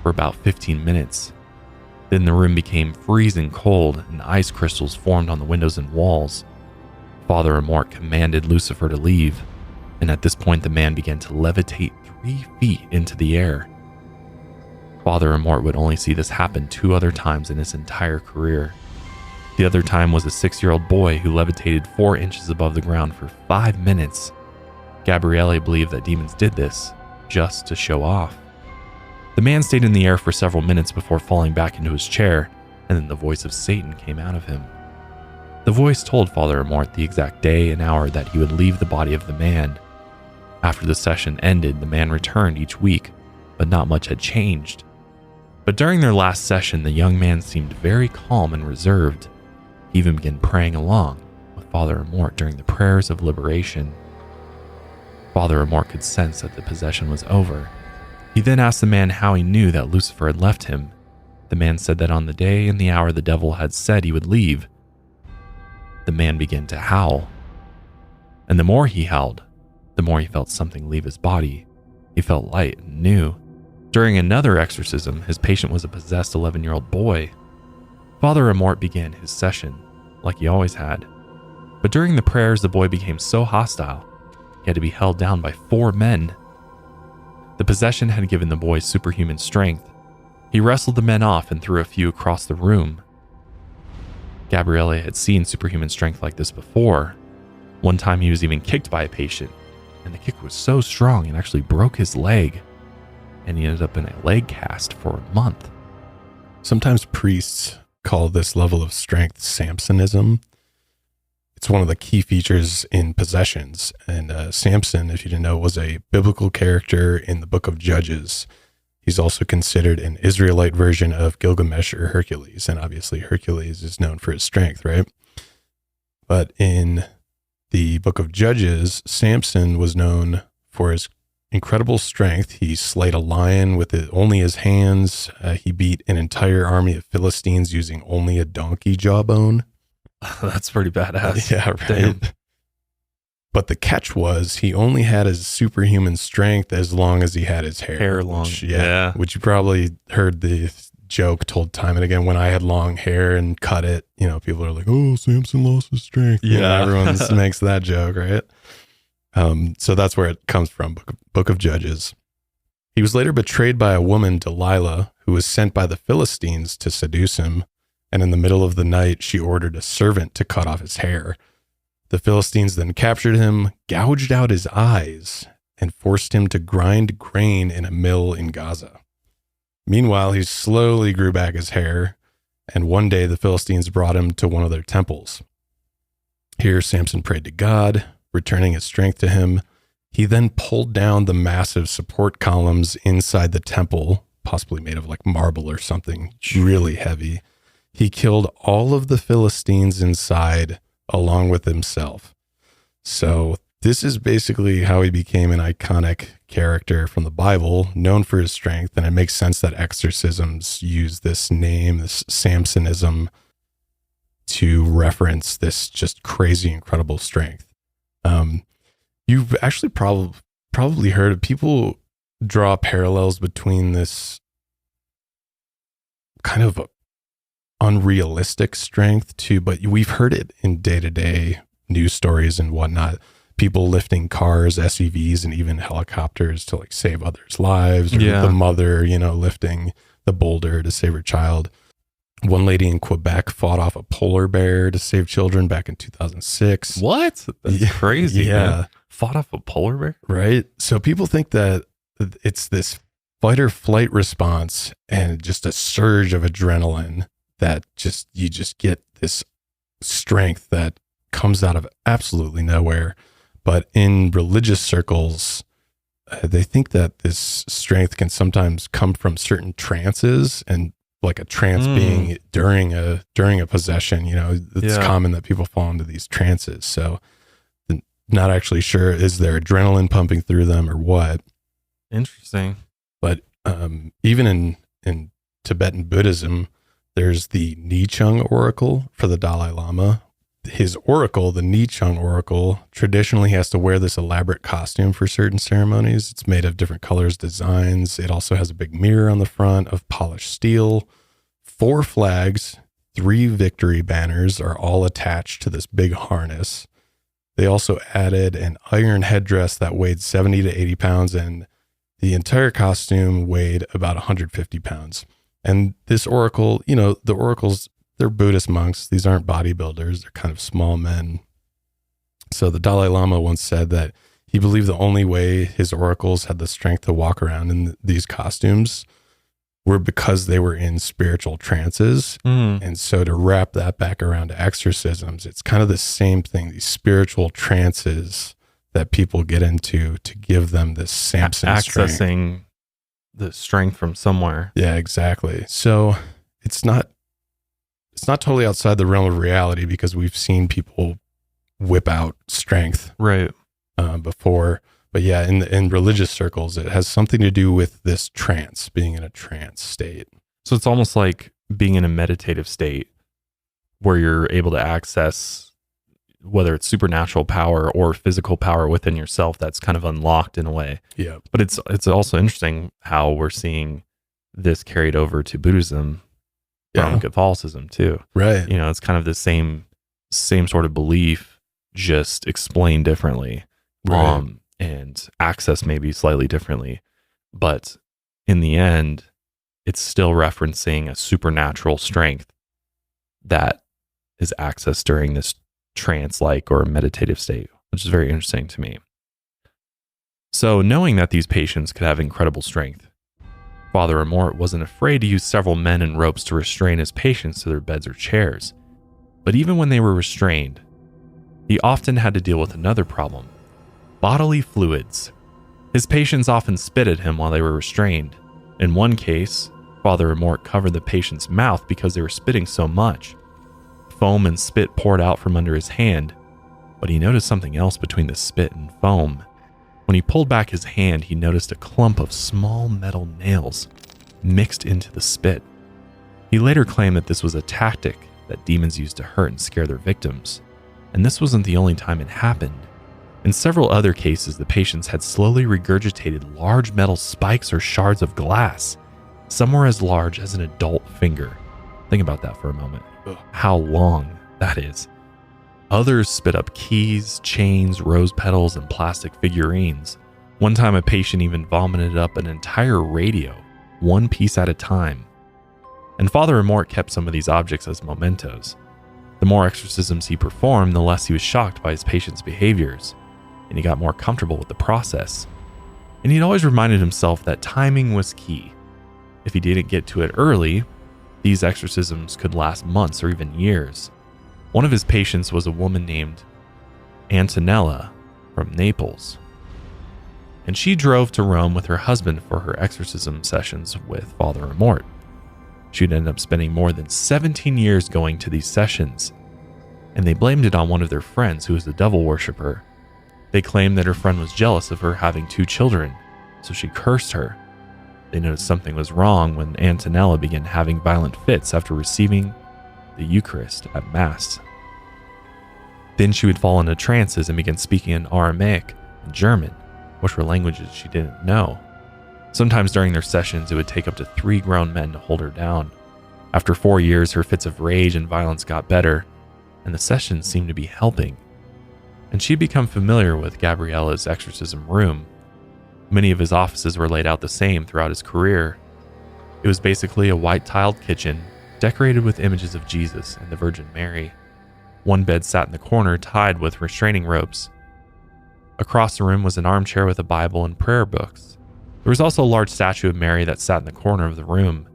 for about 15 minutes. Then the room became freezing cold and ice crystals formed on the windows and walls. Father Amorth commanded Lucifer to leave, and at this point the man began to levitate 3 feet into the air. Father Amorth would only see this happen 2 other times in his entire career. The other time was a 6-year-old boy who levitated 4 inches above the ground for 5 minutes. Gabriele believed that demons did this just to show off. The man stayed in the air for several minutes before falling back into his chair, and then the voice of Satan came out of him. The voice told Father Amorth the exact day and hour that he would leave the body of the man. After the session ended, the man returned each week, but not much had changed. But during their last session, the young man seemed very calm and reserved. He even began praying along with Father Amorth during the prayers of liberation. Father Amorth could sense that the possession was over. He then asked the man how he knew that Lucifer had left him. The man said that on the day and the hour the devil had said he would leave, the man began to howl. And the more he howled, the more he felt something leave his body. He felt light and new. During another exorcism, his patient was a possessed 11-year-old boy. Father Amorth began his session, like he always had. But during the prayers, the boy became so hostile, he had to be held down by 4 men. The possession had given the boy superhuman strength. He wrestled the men off and threw a few across the room. Gabriele had seen superhuman strength like this before. One time he was even kicked by a patient, and the kick was so strong it actually broke his leg, and he ended up in a leg cast for a month. Sometimes priests call this level of strength Samsonism. It's one of the key features in possessions. And Samson, if you didn't know, was a biblical character in the book of Judges. He's also considered an Israelite version of Gilgamesh or Hercules. And obviously Hercules is known for his strength, right? But in the book of Judges, Samson was known for his incredible strength. He slayed a lion with only his hands. He beat an entire army of Philistines using only a donkey jawbone. That's pretty badass. Yeah, right. Damn. But the catch was he only had his superhuman strength as long as he had his hair. Hair long. Which you probably heard the joke told time and again. When I had long hair and cut it, people are like, "Oh, Samson lost his strength." Yeah. Everyone makes that joke, right? So that's where it comes from, Book of Judges. He was later betrayed by a woman, Delilah, who was sent by the Philistines to seduce him. And in the middle of the night, she ordered a servant to cut off his hair. The Philistines then captured him, gouged out his eyes, and forced him to grind grain in a mill in Gaza. Meanwhile, he slowly grew back his hair, and one day the Philistines brought him to one of their temples. Here, Samson prayed to God, returning his strength to him. He then pulled down the massive support columns inside the temple, possibly made of like marble or something really heavy. He killed all of the Philistines inside along with himself. So This is basically how he became an iconic character from the Bible, known for his strength. And it makes sense that exorcisms use this name, this Samsonism, to reference this just crazy, incredible strength. You've actually probably heard of people draw parallels between this kind of unrealistic strength too, but we've heard it in day-to-day news stories and whatnot. People lifting cars, SUVs, and even helicopters to like save others' lives, or the mother, lifting the boulder to save her child. One lady in Quebec fought off a polar bear to save children back in 2006. What? That's crazy. Yeah. Man. Fought off a polar bear? Right. So people think that it's this fight or flight response and just a surge of adrenaline that you just get this strength that comes out of absolutely nowhere. But in religious circles, they think that this strength can sometimes come from certain trances, and like a trance being during a possession, it's common that people fall into these trances. So not actually sure, is there adrenaline pumping through them or what? Interesting. But even in Tibetan Buddhism, there's the Nichung oracle for the Dalai Lama. His oracle, the Nichung oracle, traditionally has to wear this elaborate costume for certain ceremonies. It's made of different colors, designs. It also has a big mirror on the front of polished steel. 4 flags, 3 victory banners are all attached to this big harness. They also added an iron headdress that weighed 70 to 80 pounds, and the entire costume weighed about 150 pounds. And this oracle, the oracles, they're Buddhist monks. These aren't bodybuilders. They're kind of small men. So the Dalai Lama once said that he believed the only way his oracles had the strength to walk around in these costumes were because they were in spiritual trances. And so to wrap that back around to exorcisms, it's kind of the same thing, these spiritual trances that people get into to give them this Samson accessing strength. The strength from somewhere. Yeah, exactly. So it's not totally outside the realm of reality, because we've seen people whip out strength right before. But yeah, in religious circles, it has something to do with this trance, being in a trance state. So it's almost like being in a meditative state where you're able to access, whether it's supernatural power or physical power within yourself, that's kind of unlocked in a way. Yeah. But it's also interesting how we're seeing this carried over to Buddhism from Catholicism too. Right. It's kind of the same sort of belief, just explained differently. Right. And access maybe slightly differently. But in the end, it's still referencing a supernatural strength that is accessed during this trance-like or meditative state, which is very interesting to me. So knowing that these patients could have incredible strength, Father Amorth wasn't afraid to use several men and ropes to restrain his patients to their beds or chairs. But even when they were restrained, he often had to deal with another problem: bodily fluids. His patients often spit at him while they were restrained. In one case, Father Amorth covered the patient's mouth because they were spitting so much. Foam and spit poured out from under his hand, but he noticed something else between the spit and foam. When he pulled back his hand, he noticed a clump of small metal nails mixed into the spit. He later claimed that this was a tactic that demons used to hurt and scare their victims. And this wasn't the only time it happened. In several other cases, the patients had slowly regurgitated large metal spikes or shards of glass, some were as large as an adult finger. Think about that for a moment. How long that is. Others spit up keys, chains, rose petals, and plastic figurines. One time a patient even vomited up an entire radio, one piece at a time. And Father Amorth kept some of these objects as mementos. The more exorcisms he performed, the less he was shocked by his patients' behaviors, and he got more comfortable with the process. And he'd always reminded himself that timing was key. If he didn't get to it early, these exorcisms could last months or even years. One of his patients was a woman named Antonella from Naples, and she drove to Rome with her husband for her exorcism sessions with Father Amorth. She'd ended up spending more than 17 years going to these sessions, and they blamed it on one of their friends who was a devil worshiper. They claimed that her friend was jealous of her having 2 children, so she cursed her. They noticed something was wrong when Antonella began having violent fits after receiving the Eucharist at Mass. Then she would fall into trances and begin speaking in Aramaic and German, which were languages she didn't know. Sometimes during their sessions, it would take up to 3 grown men to hold her down. After 4 years, her fits of rage and violence got better, and the sessions seemed to be helping. And she'd become familiar with Gabriele's exorcism room. Many of his offices were laid out the same throughout his career. It was basically a white-tiled kitchen, decorated with images of Jesus and the Virgin Mary. One bed sat in the corner, tied with restraining ropes. Across the room was an armchair with a Bible and prayer books. There was also a large statue of Mary that sat in the corner of the room.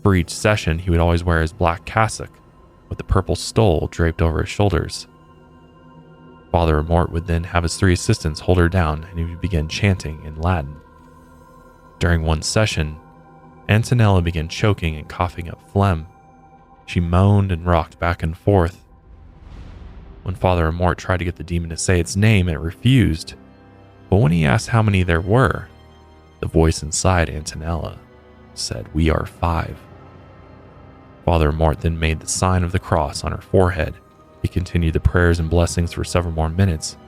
For each session, he would always wear his black cassock, with the purple stole draped over his shoulders. Father Amorth would then have his 3 assistants hold her down, and he would begin chanting in Latin. During one session, Antonella began choking and coughing up phlegm. She moaned and rocked back and forth. When Father Amorth tried to get the demon to say its name, it refused. But when he asked how many there were, the voice inside Antonella said, "We are 5." Father Amorth then made the sign of the cross on her forehead. He continued the prayers and blessings for several more minutes,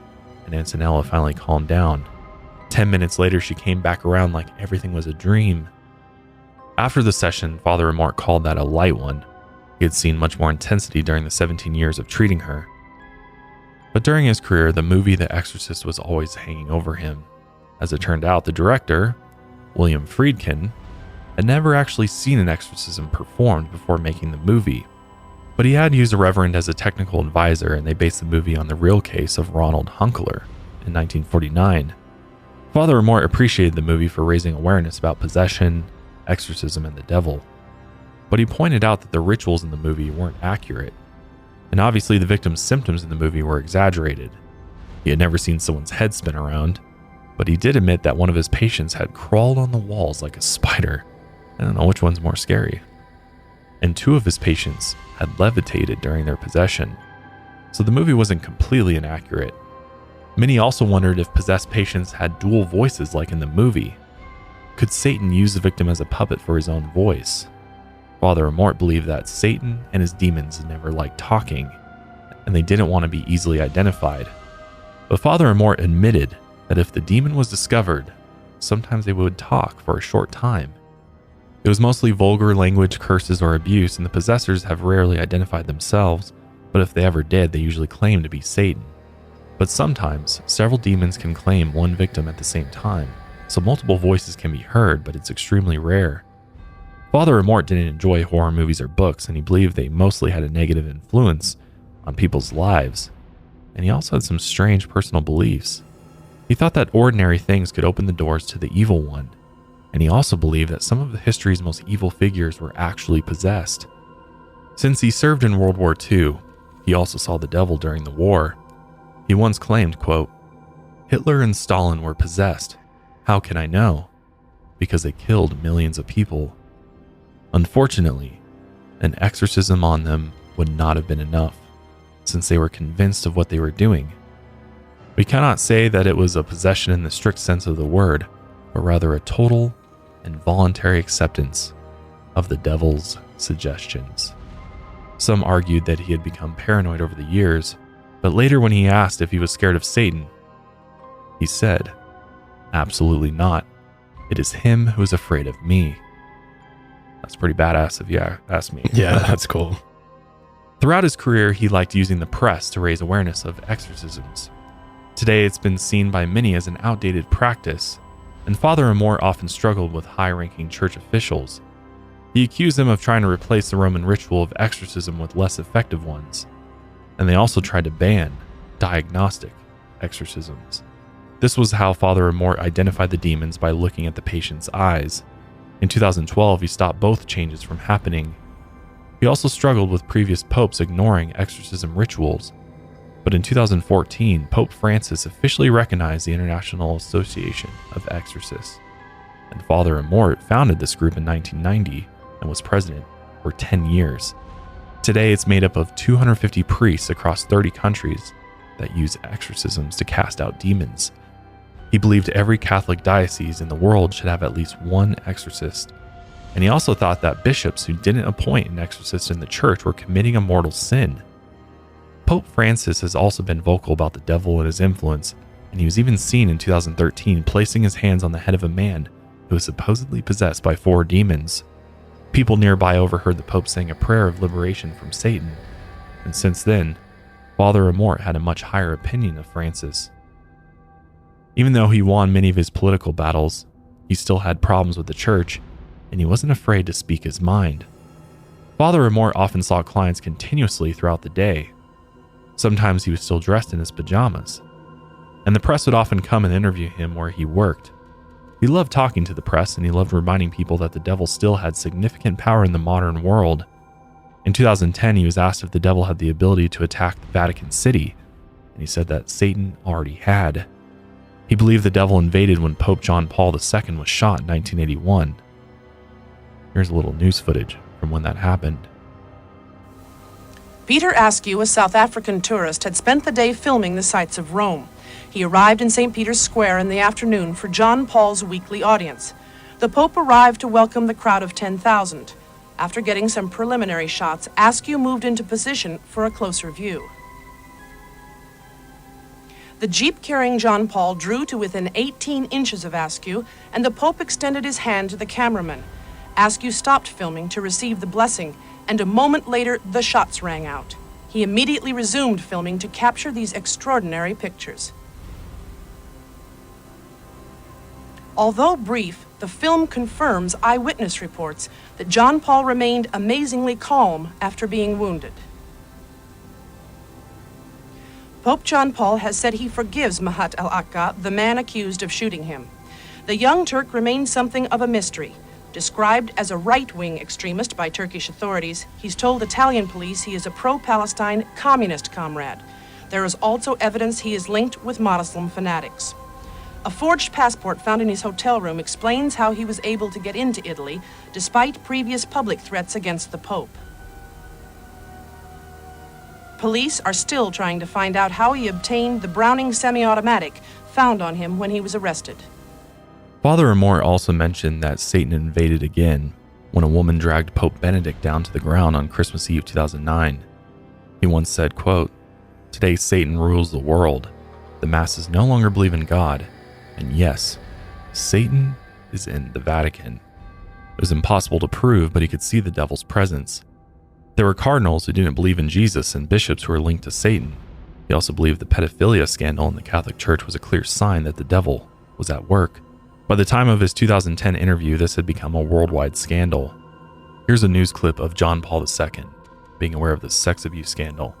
and Antonella finally calmed down. 10 minutes later, she came back around like everything was a dream. After the session, Father Amorth called that a light one. He had seen much more intensity during the 17 years of treating her. But during his career, the movie The Exorcist was always hanging over him. As it turned out, the director, William Friedkin, had never actually seen an exorcism performed before making the movie. But he had used a reverend as a technical advisor, and they based the movie on the real case of Ronald Hunkeler in 1949. Father Amorth appreciated the movie for raising awareness about possession, exorcism, and the devil. But he pointed out that the rituals in the movie weren't accurate, and obviously the victim's symptoms in the movie were exaggerated. He had never seen someone's head spin around, but he did admit that one of his patients had crawled on the walls like a spider. I don't know which one's more scary. And 2 of his patients had levitated during their possession, so the movie wasn't completely inaccurate. Many also wondered if possessed patients had dual voices like in the movie. Could Satan use the victim as a puppet for his own voice? Father Amorth believed that Satan and his demons never liked talking, and they didn't want to be easily identified. But Father Amorth admitted that if the demon was discovered, sometimes they would talk for a short time. It was mostly vulgar language, curses, or abuse, and the possessors have rarely identified themselves, but if they ever did, they usually claimed to be Satan. But sometimes, several demons can claim one victim at the same time, so multiple voices can be heard, but it's extremely rare. Father Amorth didn't enjoy horror movies or books, and he believed they mostly had a negative influence on people's lives, and he also had some strange personal beliefs. He thought that ordinary things could open the doors to the evil one, and he also believed that some of history's most evil figures were actually possessed. Since he served in World War II, he also saw the devil during the war. He once claimed, quote, "Hitler and Stalin were possessed. How can I know? Because they killed millions of people. Unfortunately, an exorcism on them would not have been enough, since they were convinced of what they were doing. We cannot say that it was a possession in the strict sense of the word, but rather a total and voluntary acceptance of the devil's suggestions." Some argued that he had become paranoid over the years, but later when he asked if he was scared of Satan, he said, "Absolutely not. It is him who is afraid of me." That's pretty badass if you ask me. Yeah, that's cool. Throughout his career, he liked using the press to raise awareness of exorcisms. Today, it's been seen by many as an outdated practice, and Father Amorth often struggled with high-ranking church officials. He accused them of trying to replace the Roman ritual of exorcism with less effective ones, and they also tried to ban diagnostic exorcisms. This was how Father Amorth identified the demons, by looking at the patient's eyes. In 2012, he stopped both changes from happening. He also struggled with previous popes ignoring exorcism rituals. But in 2014, Pope Francis officially recognized the International Association of Exorcists. And Father Amorth founded this group in 1990 and was president for 10 years. Today, it's made up of 250 priests across 30 countries, that use exorcisms to cast out demons. He believed every Catholic diocese in the world should have at least one exorcist. And he also thought that bishops who didn't appoint an exorcist in the church were committing a mortal sin. Pope Francis has also been vocal about the devil and his influence, and he was even seen in 2013 placing his hands on the head of a man who was supposedly possessed by 4 demons. People nearby overheard the Pope saying a prayer of liberation from Satan, and since then, Father Amorth had a much higher opinion of Francis. Even though he won many of his political battles, he still had problems with the church, and he wasn't afraid to speak his mind. Father Amorth often saw clients continuously throughout the day. Sometimes he was still dressed in his pajamas, and the press would often come and interview him where he worked. He loved talking to the press, and he loved reminding people that the devil still had significant power in the modern world. In 2010, he was asked if the devil had the ability to attack the Vatican City, and he said that Satan already had. He believed the devil invaded when Pope John Paul II was shot in 1981. Here's a little news footage from when that happened. Peter Askew, a South African tourist, had spent the day filming the sights of Rome. He arrived in St. Peter's Square in the afternoon for John Paul's weekly audience. The Pope arrived to welcome the crowd of 10,000. After getting some preliminary shots, Askew moved into position for a closer view. The jeep carrying John Paul drew to within 18 inches of Askew, and the Pope extended his hand to the cameraman. Askew stopped filming to receive the blessing, and a moment later, the shots rang out. He immediately resumed filming to capture these extraordinary pictures. Although brief, the film confirms eyewitness reports that John Paul remained amazingly calm after being wounded. Pope John Paul has said he forgives Mahat al-Aqqa, the man accused of shooting him. The young Turk remains something of a mystery. Described as a right-wing extremist by Turkish authorities, he's told Italian police he is a pro-Palestine communist comrade. There is also evidence he is linked with Muslim fanatics. A forged passport found in his hotel room explains how he was able to get into Italy, despite previous public threats against the Pope. Police are still trying to find out how he obtained the Browning semi-automatic found on him when he was arrested. Father Amorth also mentioned that Satan invaded again when a woman dragged Pope Benedict down to the ground on Christmas Eve 2009. He once said, quote, "Today Satan rules the world. The masses no longer believe in God. And yes, Satan is in the Vatican." It was impossible to prove, but he could see the devil's presence. There were cardinals who didn't believe in Jesus and bishops who were linked to Satan. He also believed the pedophilia scandal in the Catholic Church was a clear sign that the devil was at work. By the time of his 2010 interview, this had become a worldwide scandal. Here's a news clip of John Paul II being aware of the sex abuse scandal.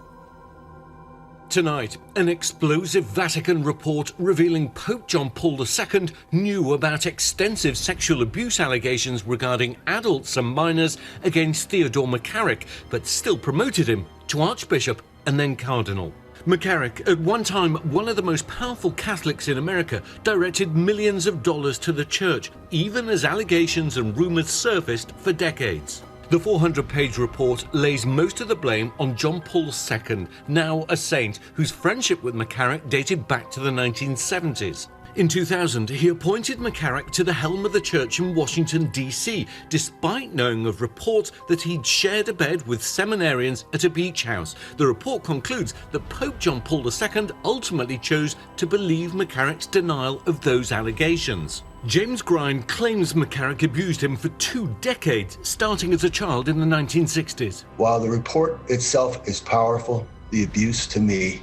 Tonight, an explosive Vatican report revealing Pope John Paul II knew about extensive sexual abuse allegations regarding adults and minors against Theodore McCarrick, but still promoted him to Archbishop and then Cardinal. McCarrick, at one time one of the most powerful Catholics in America, directed millions of dollars to the church, even as allegations and rumors surfaced for decades. The 400-page report lays most of the blame on John Paul II, now a saint, whose friendship with McCarrick dated back to the 1970s. In 2000, he appointed McCarrick to the helm of the church in Washington, D.C., despite knowing of reports that he'd shared a bed with seminarians at a beach house. The report concludes that Pope John Paul II ultimately chose to believe McCarrick's denial of those allegations. James Grind claims McCarrick abused him for 2 decades, starting as a child in the 1960s. While the report itself is powerful, the abuse to me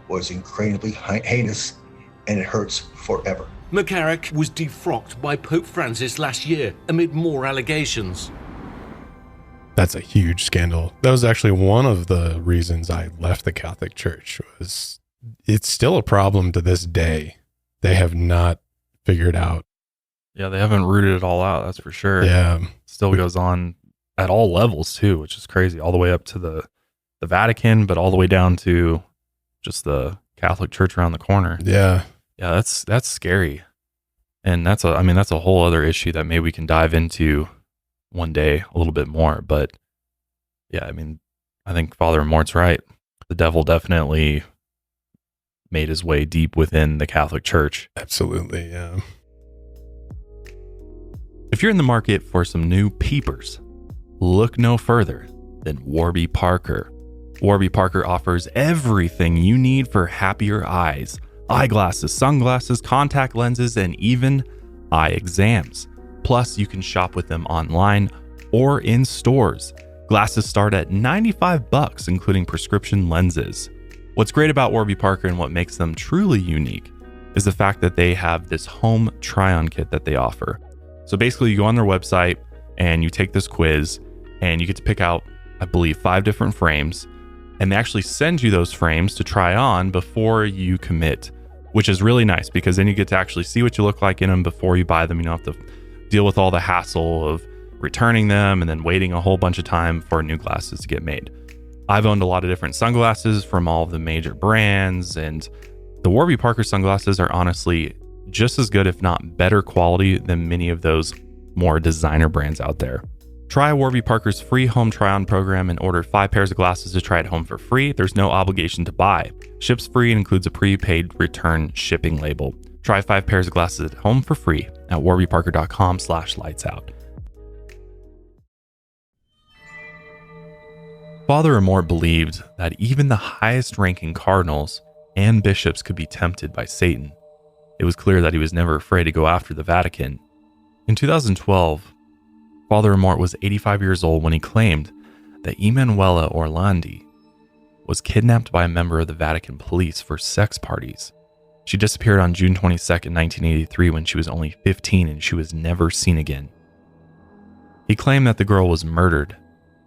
was incredibly heinous, and it hurts forever. McCarrick was defrocked by Pope Francis last year amid more allegations. That's a huge scandal. That was actually one of the reasons I left the Catholic Church. It's still a problem to this day. They have not figured out. Yeah, they haven't rooted it all out, that's for sure. Yeah. It still goes on at all levels too, which is crazy. All the way up to the Vatican, but all the way down to just the Catholic Church around the corner. Yeah. Yeah, that's scary. And that's a whole other issue that maybe we can dive into one day a little bit more. But yeah, I think Father Amorth's right. The devil definitely made his way deep within the Catholic Church. Absolutely, yeah. If you're in the market for some new peepers, look no further than Warby Parker. Warby Parker offers everything you need for happier eyes: eyeglasses, sunglasses, contact lenses, and even eye exams. Plus, you can shop with them online or in stores. Glasses start at $95, including prescription lenses. What's great about Warby Parker and what makes them truly unique is the fact that they have this home try-on kit that they offer. So basically, you go on their website and you take this quiz and you get to pick out, I believe, 5 different frames, and they actually send you those frames to try on before you commit, which is really nice because then you get to actually see what you look like in them before you buy them. You don't have to deal with all the hassle of returning them and then waiting a whole bunch of time for new glasses to get made. I've owned a lot of different sunglasses from all of the major brands, and the Warby Parker sunglasses are honestly just as good, if not better quality than many of those more designer brands out there. Try Warby Parker's free home try-on program and order 5 pairs of glasses to try at home for free. There's no obligation to buy. Ships free and includes a prepaid return shipping label. Try 5 pairs of glasses at home for free at warbyparker.com/lightsout. Father Amorth believed that even the highest ranking cardinals and bishops could be tempted by Satan. It was clear that he was never afraid to go after the Vatican. In 2012, Father Amorth was 85 years old when he claimed that Emanuela Orlandi was kidnapped by a member of the Vatican police for sex parties. She disappeared on June 22nd, 1983 when she was only 15 and she was never seen again. He claimed that the girl was murdered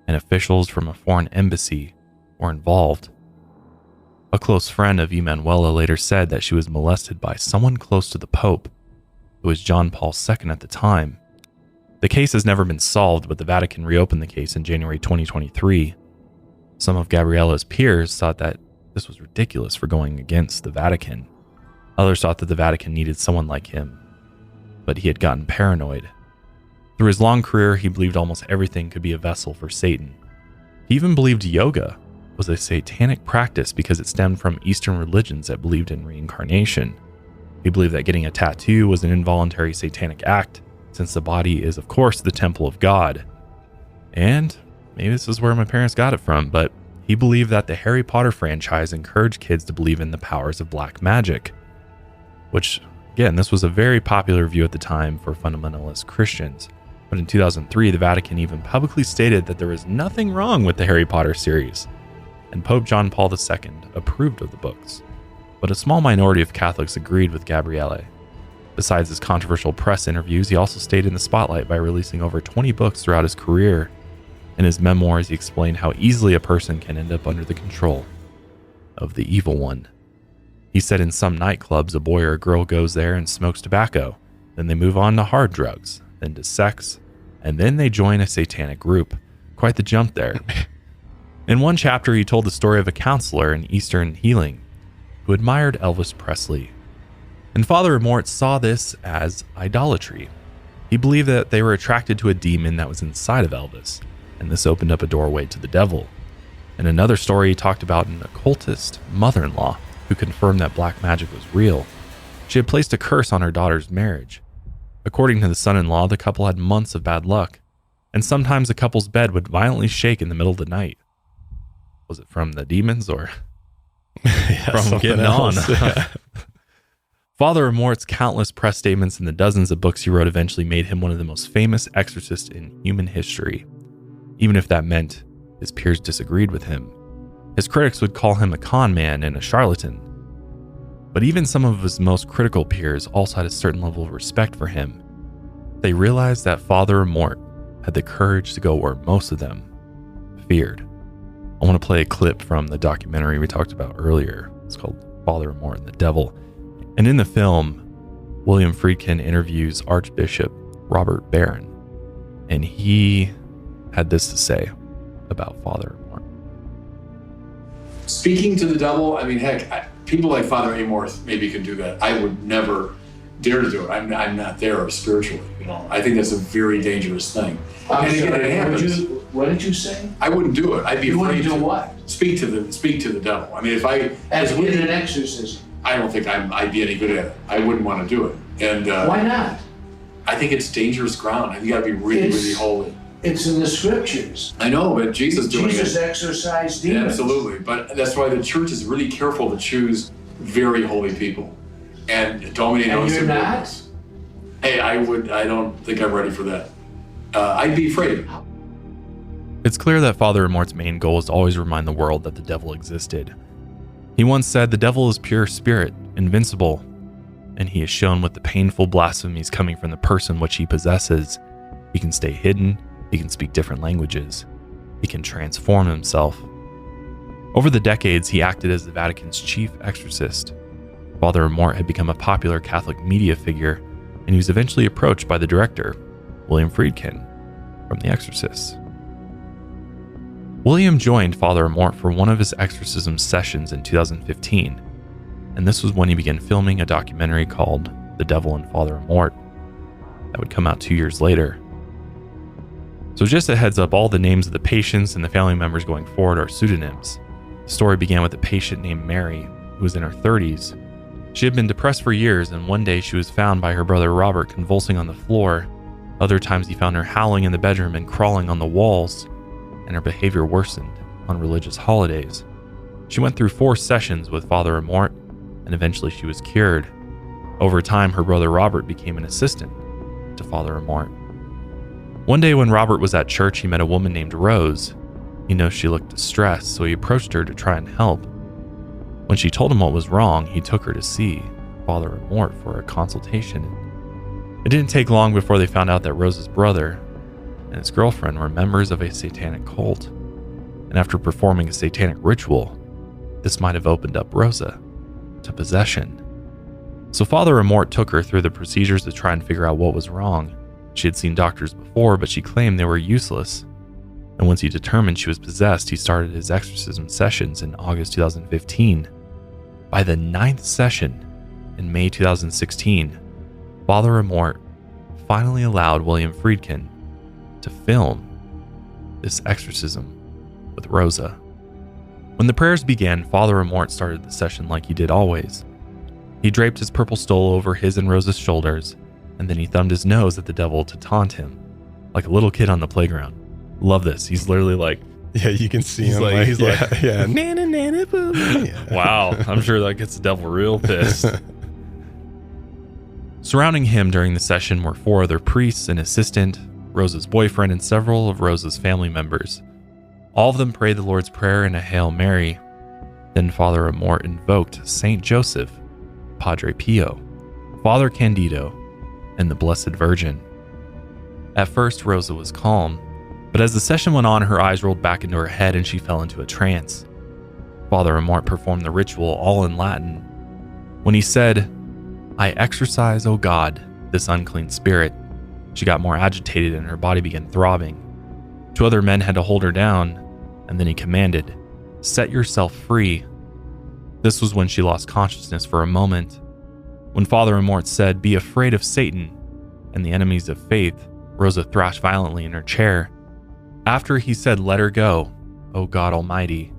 and officials from a foreign embassy were involved. A close friend of Emanuela later said that she was molested by someone close to the Pope, who was John Paul II at the time. The case has never been solved, but the Vatican reopened the case in January 2023. Some of Gabriele's peers thought that this was ridiculous for going against the Vatican. Others thought that the Vatican needed someone like him, but he had gotten paranoid. Through his long career, he believed almost everything could be a vessel for Satan. He even believed yoga was a satanic practice because it stemmed from Eastern religions that believed in reincarnation. He believed that getting a tattoo was an involuntary satanic act, since the body is, of course, the temple of God. And maybe this is where my parents got it from, but he believed that the Harry Potter franchise encouraged kids to believe in the powers of black magic, which, again, this was a very popular view at the time for fundamentalist Christians. But in 2003, the Vatican even publicly stated that there was nothing wrong with the Harry Potter series, and Pope John Paul II approved of the books. But a small minority of Catholics agreed with Gabriele. Besides his controversial press interviews, he also stayed in the spotlight by releasing over 20 books throughout his career. In his memoirs, he explained how easily a person can end up under the control of the evil one. He said in some nightclubs, a boy or a girl goes there and smokes tobacco, then they move on to hard drugs, then to sex, and then they join a satanic group. Quite the jump there. In one chapter, he told the story of a counselor in Eastern healing who admired Elvis Presley. And Father Amorth saw this as idolatry. He believed that they were attracted to a demon that was inside of Elvis, and this opened up a doorway to the devil. In another story, he talked about an occultist mother-in-law who confirmed that black magic was real. She had placed a curse on her daughter's marriage. According to the son-in-law, the couple had months of bad luck, and sometimes the couple's bed would violently shake in the middle of the night. Was it from the demons or from getting on? Yeah. Father Amorth's countless press statements and the dozens of books he wrote eventually made him one of the most famous exorcists in human history, even if that meant his peers disagreed with him. His critics would call him a con man and a charlatan. But even some of his most critical peers also had a certain level of respect for him. They realized that Father Amorth had the courage to go where most of them feared. I want to play a clip from the documentary we talked about earlier. It's called Father Amorth and the Devil. And in the film, William Friedkin interviews Archbishop Robert Barron, and he had this to say about Father Amorth. Speaking to the devil, I mean, heck, people like Father Amorth maybe can do that. I would never dare to do it. I'm not there spiritually, you know. I think that's a very dangerous thing. And again, it happens. What did you say? I wouldn't do it. I'd be afraid to to what? Speak to the devil. I mean, if I As in an exorcism. I don't think I'd be any good at it. I wouldn't want to do it. And Why not? I think it's dangerous ground. You got to be really, really holy. It's in the scriptures. I know, but Jesus doing Jesus it. exorcised demons. Yeah, absolutely. But that's why the church is really careful to choose very holy people. And Domine knows you're the not? rules. Hey, I don't think I'm ready for that. I'd be afraid. It's clear that Father Amorth's main goal is to always remind the world that the devil existed. He once said, "The devil is pure spirit, invincible," and he has shown with the painful blasphemies coming from the person which he possesses. He can stay hidden, he can speak different languages, he can transform himself. Over the decades, he acted as the Vatican's chief exorcist. Father Amorth had become a popular Catholic media figure, and he was eventually approached by the director, William Friedkin, from The Exorcist. William joined Father Amorth for one of his exorcism sessions in 2015, and this was when he began filming a documentary called The Devil and Father Amorth that would come out 2 years later. So just a heads up, all the names of the patients and the family members going forward are pseudonyms. The story began with a patient named Mary, who was in her 30s. She had been depressed for years, and one day she was found by her brother Robert convulsing on the floor. Other times he found her howling in the bedroom and crawling on the walls, and her behavior worsened on religious holidays. She went through 4 sessions with Father Amorth, and eventually she was cured. Over time, her brother Robert became an assistant to Father Amorth. One day when Robert was at church, he met a woman named Rose. He noticed she looked distressed, so he approached her to try and help. When she told him what was wrong, he took her to see Father Amorth for a consultation. It didn't take long before they found out that Rose's brother and his girlfriend were members of a satanic cult. And after performing a satanic ritual, this might have opened up Rosa to possession. So Father Amorth took her through the procedures to try and figure out what was wrong. She had seen doctors before, but she claimed they were useless. And once he determined she was possessed, he started his exorcism sessions in August 2015. By the 9th session, in May 2016, Father Amorth finally allowed William Friedkin to film this exorcism with Rosa. When the prayers began, Father Amorth started the session like he did always. He draped his purple stole over his and Rosa's shoulders, and then he thumbed his nose at the devil to taunt him, like a little kid on the playground. Love this. He's literally like, Yeah, you can see he's him. like, he's like, yeah. Nana, nana, boo. Yeah. wow, I'm sure that gets the devil real pissed. Surrounding him during the session were 4 other priests, an assistant, Rosa's boyfriend, and several of Rosa's family members. All of them prayed the Lord's Prayer and a Hail Mary. Then Father Amorth invoked Saint Joseph, Padre Pio, Father Candido, and the Blessed Virgin. At first, Rosa was calm, but as the session went on, her eyes rolled back into her head and she fell into a trance. Father Amorth performed the ritual all in Latin. When he said, "I exorcise, O God, this unclean spirit," she got more agitated and her body began throbbing. 2 other men had to hold her down, and then he commanded, "Set yourself free." This was when she lost consciousness for a moment. When Father Amorth said, "Be afraid of Satan and the enemies of faith," Rosa thrashed violently in her chair. After he said, "Let her go, O God Almighty,"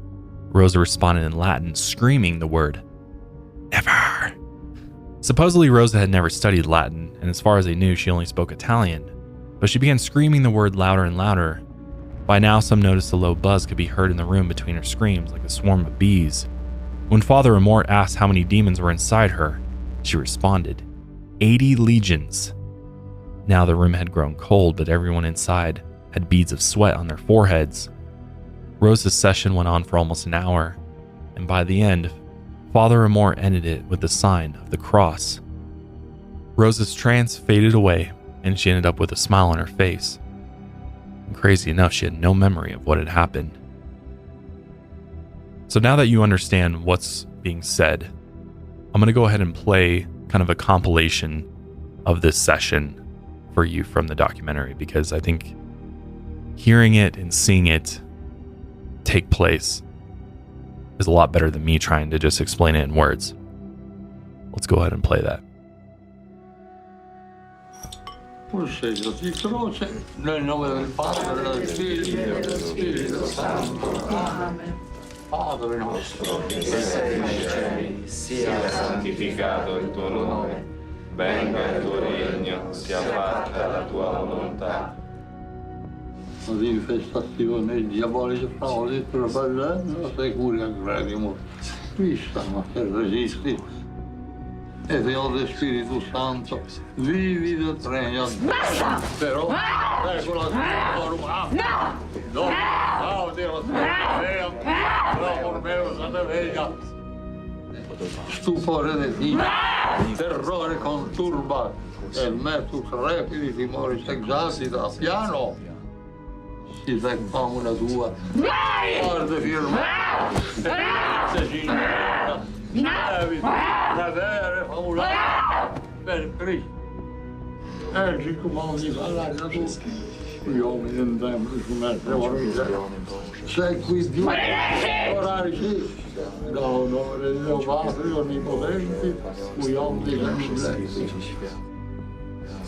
Rosa responded in Latin, screaming the word, "Never." Supposedly, Rosa had never studied Latin, and as far as they knew, she only spoke Italian. But she began screaming the word louder and louder. By now, some noticed a low buzz could be heard in the room between her screams, like a swarm of bees. When Father Amorth asked how many demons were inside her, she responded, 80 legions. Now the room had grown cold, but everyone inside had beads of sweat on their foreheads. Rosa's session went on for almost an hour, and by the end, Father Amorth ended it with the sign of the cross. Rosa's trance faded away, and she ended up with a smile on her face. And crazy enough, she had no memory of what had happened. So now that you understand what's being said, I'm going to go ahead and play kind of a compilation of this session for you from the documentary, because I think hearing it and seeing it take place is a lot better than me trying to just explain it in words. Let's go ahead and play that. Nel nome del Padre, del Figlio e dello Spirito Santo. Amen. Padre nostro che sei nei cieli, sia santificato il tuo nome, venga il tuo regno, sia fatta la tua volontà. Manifestazione diabolica, frode, propaganda, securia credimus, vista, ma che resisti, e Dio del Spirito Santo, vivi del regno, però, regola tua no, Dio, meo, Santa Vega, stupore de ti, terrore conturba, e metus repidi timoris exasita, piano, si secamo la tua, guarda firma, se ginevra, cadere, faulare, per Cristo. Ci comandi parlare tu, gli uomini in tempo, su mette morire, sei qui giù, orari sì, da onore di Dio Padre onnipotenti, cui omni letti.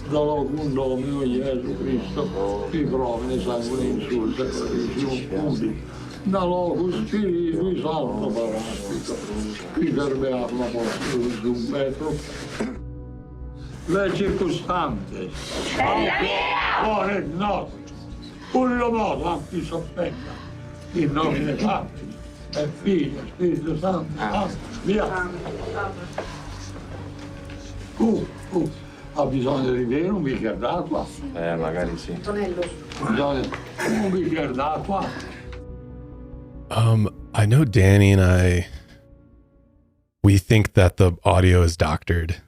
Da locum Domino Gesù Cristo, qui provene sangue insulta, corrisium pudi, da locum Spiritu Santo Paraclito, qui verbeam apostolum Petro, le circostanze, cuore notte, quello modo anche sospetta, in nomine Patri, e Figlio, Spirito Santo, via. Ha bisogno di bere un bicchiere d'acqua? Magari sì. Bisogna un bicchiere d'acqua? I know Danny and we think that the audio is doctored.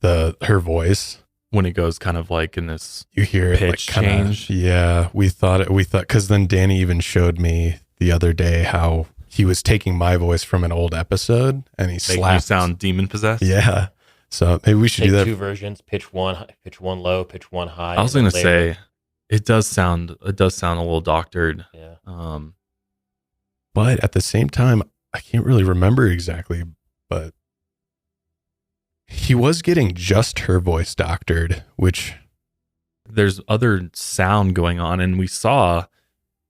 Her voice, when it goes kind of like in this, you hear it pitch like kinda, change. Yeah, we thought, because then Danny even showed me the other day how he was taking my voice from an old episode and he Making slapped. you sound demon possessed. Yeah. So maybe we should do that. Two versions, pitch one low, pitch one high. I was going to say, it does sound a little doctored. Yeah. But at the same time, I can't really remember exactly, but he was getting just her voice doctored, which there's other sound going on, and we saw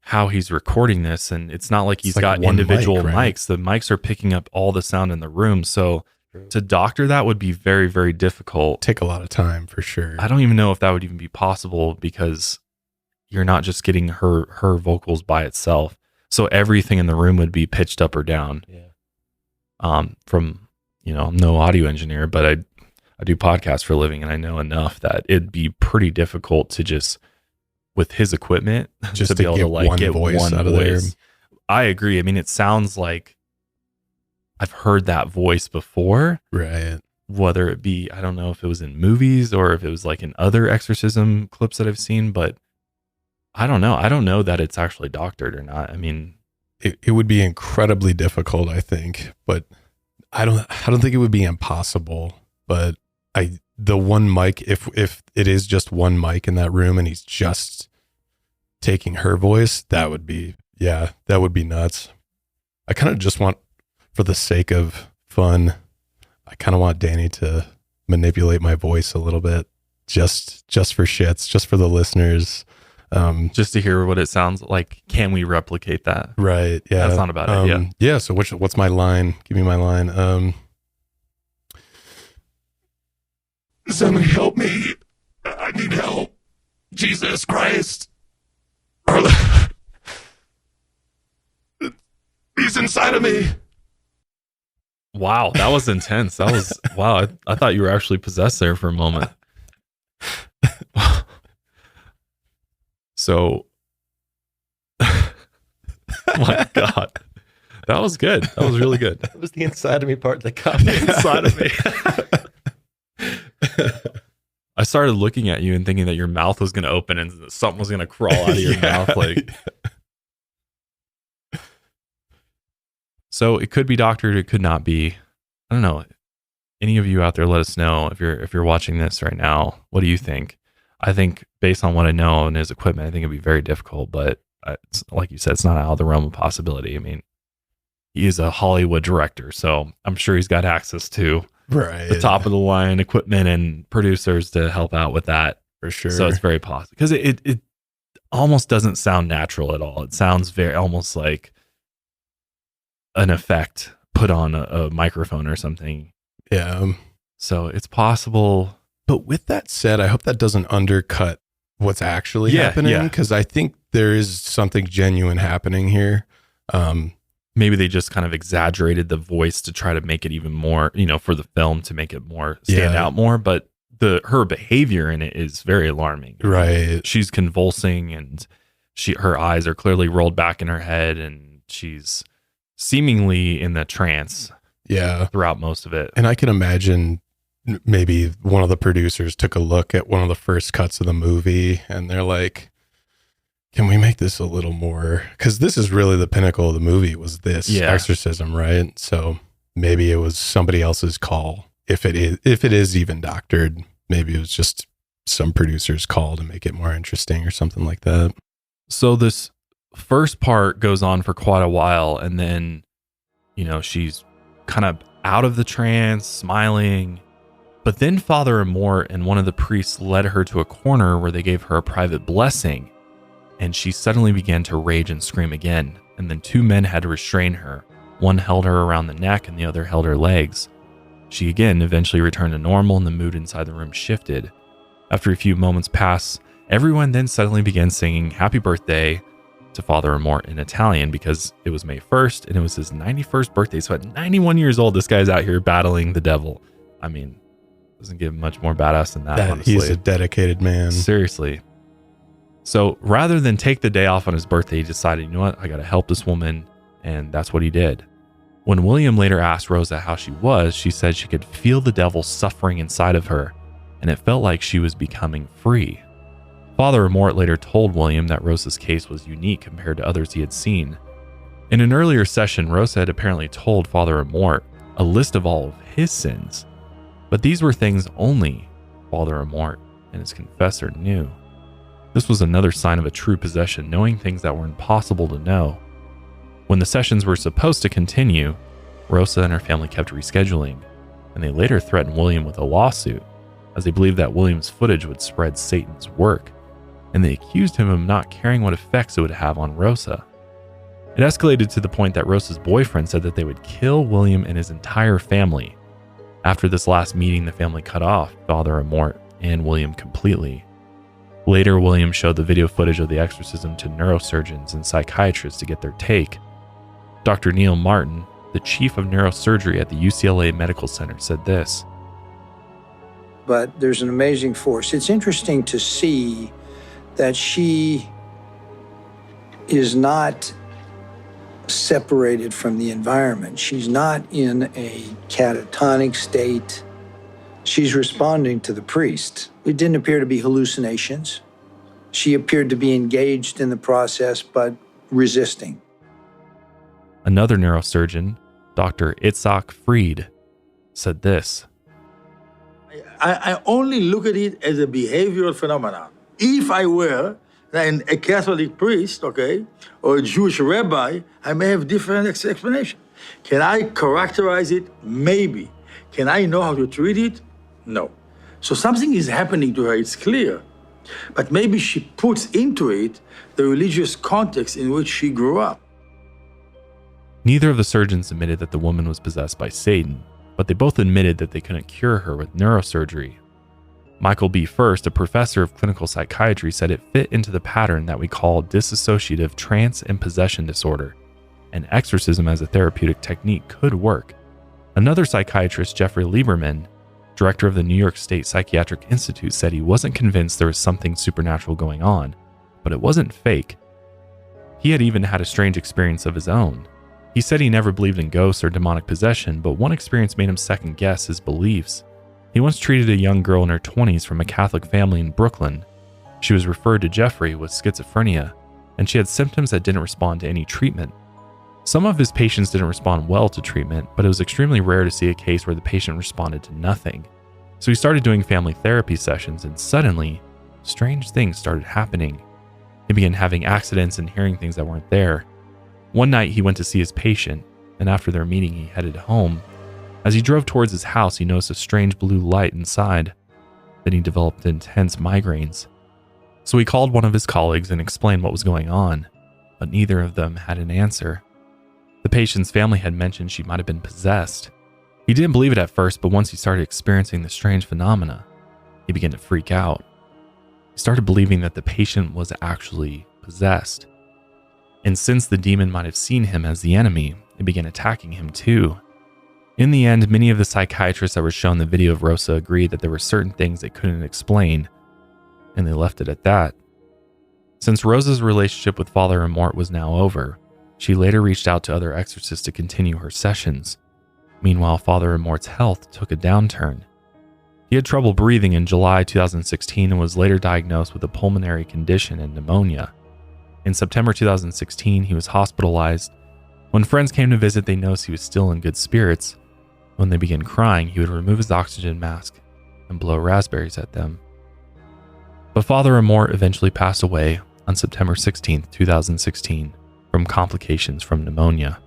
how he's recording this, and it's not like he's like got one individual mic, right? mics. The mics are picking up all the sound in the room. So to doctor that would be very, very difficult. take a lot of time for sure. I don't even know if that would even be possible because you're not just getting her vocals by itself. So everything in the room would be pitched up or down. Yeah. From, I'm no audio engineer, but I do podcasts for a living, and I know enough that it'd be pretty difficult to just, with his equipment, Just to be to able get to like one get voice one out of there. voice. I agree. I mean, it sounds like I've heard that voice before, Right. whether it be, I don't know if it was in movies or if it was like in other exorcism clips that I've seen, but I don't know. I don't know that it's actually doctored or not. I mean, It would be incredibly difficult, I think, but I don't think it would be impossible, but the one mic, if it is just one mic in that room and he's just taking her voice, that would be nuts. I kind of just want, for the sake of fun, I kind of want Danny to manipulate my voice a little bit, just for shits, just for the listeners. just to hear what it sounds like. Can we replicate that? Right. Yeah. That's not a bad idea. Yeah. So what's my line? Give me my line. Somebody help me. I need help. Jesus Christ. He's inside of me. Wow, that was intense. That was wow. I thought you were actually possessed there for a moment. So, my God, that was good. That was really good. That was the inside of me part that got me. Inside of me. I started looking at you and thinking that your mouth was going to open and something was going to crawl out of your mouth. Like, so it could be doctored. It could not be. I don't know. Any of you out there, let us know if you're watching this right now. What do you think? I think based on what I know and his equipment, I think it'd be very difficult. But it's, like you said, it's not out of the realm of possibility. I mean, he is a Hollywood director, so I'm sure he's got access to the top of the line equipment and producers to help out with that. For sure. So it's very possible because it almost doesn't sound natural at all. It sounds very almost like an effect put on a microphone or something. Yeah. So it's possible. But with that said, I hope that doesn't undercut what's actually Yeah, happening, yeah. because I think there is something genuine happening here. Maybe they just kind of exaggerated the voice to try to make it even more, for the film to make it more stand out more. But her behavior in it is very alarming. Right. She's convulsing and her eyes are clearly rolled back in her head, and she's seemingly in the trance. Yeah. Throughout most of it. And I can imagine maybe one of the producers took a look at one of the first cuts of the movie and they're like, can we make this a little more? Because this is really the pinnacle of the movie, was this exorcism, right? So maybe it was somebody else's call. If it is even doctored, maybe it was just some producer's call to make it more interesting or something like that. So this first part goes on for quite a while, and then, she's kind of out of the trance, smiling. But then Father Amorth and one of the priests led her to a corner where they gave her a private blessing, and she suddenly began to rage and scream again. And then two men had to restrain her. One held her around the neck and the other held her legs. She again eventually returned to normal, and the mood inside the room shifted. After a few moments passed, everyone then suddenly began singing happy birthday to Father Amorth in Italian, because it was May 1st and it was his 91st birthday. So at 91 years old, this guy's out here battling the devil. I mean, doesn't get much more badass than that, honestly. He's a dedicated man. Seriously. So rather than take the day off on his birthday, he decided, I got to help this woman. And that's what he did. When William later asked Rosa how she was, she said she could feel the devil suffering inside of her, and it felt like she was becoming free. Father Amorth later told William that Rosa's case was unique compared to others he had seen. In an earlier session, Rosa had apparently told Father Amorth a list of all of his sins, but these were things only Father Amorth and his confessor knew. This was another sign of a true possession, knowing things that were impossible to know. When the sessions were supposed to continue, Rosa and her family kept rescheduling, and they later threatened William with a lawsuit, as they believed that William's footage would spread Satan's work, and they accused him of not caring what effects it would have on Rosa. It escalated to the point that Rosa's boyfriend said that they would kill William and his entire family. After this last meeting, the family cut off Father Amorth and William completely. Later, William showed the video footage of the exorcism to neurosurgeons and psychiatrists to get their take. Dr. Neil Martin, the chief of neurosurgery at the UCLA Medical Center, said this. But there's an amazing force. It's interesting to see that she is not separated from the environment. She's not in a catatonic state. She's responding to the priest. It didn't appear to be hallucinations. She appeared to be engaged in the process, but resisting. Another neurosurgeon, Dr. Itzhak Fried, said this. I only look at it as a behavioral phenomenon. If I were a Catholic priest, okay, or a Jewish rabbi, I may have different explanation. Can I characterize it? Maybe. Can I know how to treat it? No. So something is happening to her, it's clear. But maybe she puts into it the religious context in which she grew up. Neither of the surgeons admitted that the woman was possessed by Satan, but they both admitted that they couldn't cure her with neurosurgery. Michael B. First, a professor of clinical psychiatry, said it fit into the pattern that we call dissociative trance and possession disorder, and exorcism as a therapeutic technique could work. Another psychiatrist, Jeffrey Lieberman, director of the New York State Psychiatric Institute, said he wasn't convinced there was something supernatural going on, but it wasn't fake. He had even had a strange experience of his own. He said he never believed in ghosts or demonic possession, but one experience made him second guess his beliefs. He once treated a young girl in her 20s from a Catholic family in Brooklyn. She was referred to Jeffrey with schizophrenia, and she had symptoms that didn't respond to any treatment. Some of his patients didn't respond well to treatment, but it was extremely rare to see a case where the patient responded to nothing. So he started doing family therapy sessions, and suddenly, strange things started happening. He began having accidents and hearing things that weren't there. One night he went to see his patient, and after their meeting he headed home. As he drove towards his house, he noticed a strange blue light inside. Then he developed intense migraines. So he called one of his colleagues and explained what was going on, but neither of them had an answer. The patient's family had mentioned she might have been possessed. He didn't believe it at first, but once he started experiencing the strange phenomena, he began to freak out. He started believing that the patient was actually possessed. And since the demon might have seen him as the enemy, it began attacking him too. In the end, many of the psychiatrists that were shown the video of Rosa agreed that there were certain things they couldn't explain, and they left it at that. Since Rosa's relationship with Father Amorth was now over, she later reached out to other exorcists to continue her sessions. Meanwhile, Father Amorth's health took a downturn. He had trouble breathing in July 2016 and was later diagnosed with a pulmonary condition and pneumonia. In September 2016, he was hospitalized. When friends came to visit, they noticed he was still in good spirits. When they began crying, he would remove his oxygen mask and blow raspberries at them. But Father Amorth eventually passed away on September 16, 2016, from complications from pneumonia.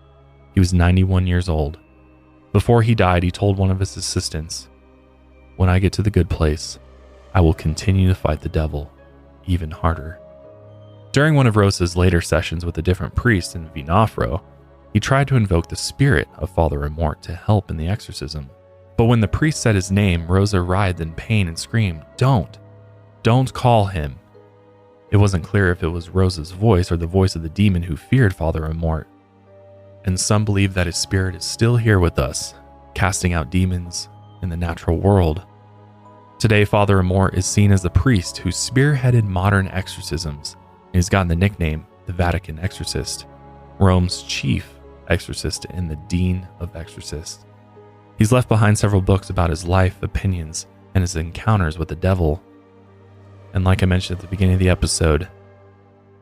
He was 91 years old. Before he died, he told one of his assistants, "When I get to the good place, I will continue to fight the devil even harder." During one of Rosa's later sessions with a different priest in Vinafro, he tried to invoke the spirit of Father Amorth to help in the exorcism. But when the priest said his name, Rosa writhed in pain and screamed, Don't call him." It wasn't clear if it was Rosa's voice or the voice of the demon who feared Father Amorth. And some believe that his spirit is still here with us, casting out demons in the natural world. Today, Father Amorth is seen as the priest who spearheaded modern exorcisms, and he's gotten the nickname the Vatican Exorcist, Rome's chief exorcist and the dean of exorcists. He's left behind several books about his life, opinions, and his encounters with the devil. And like I mentioned at the beginning of the episode,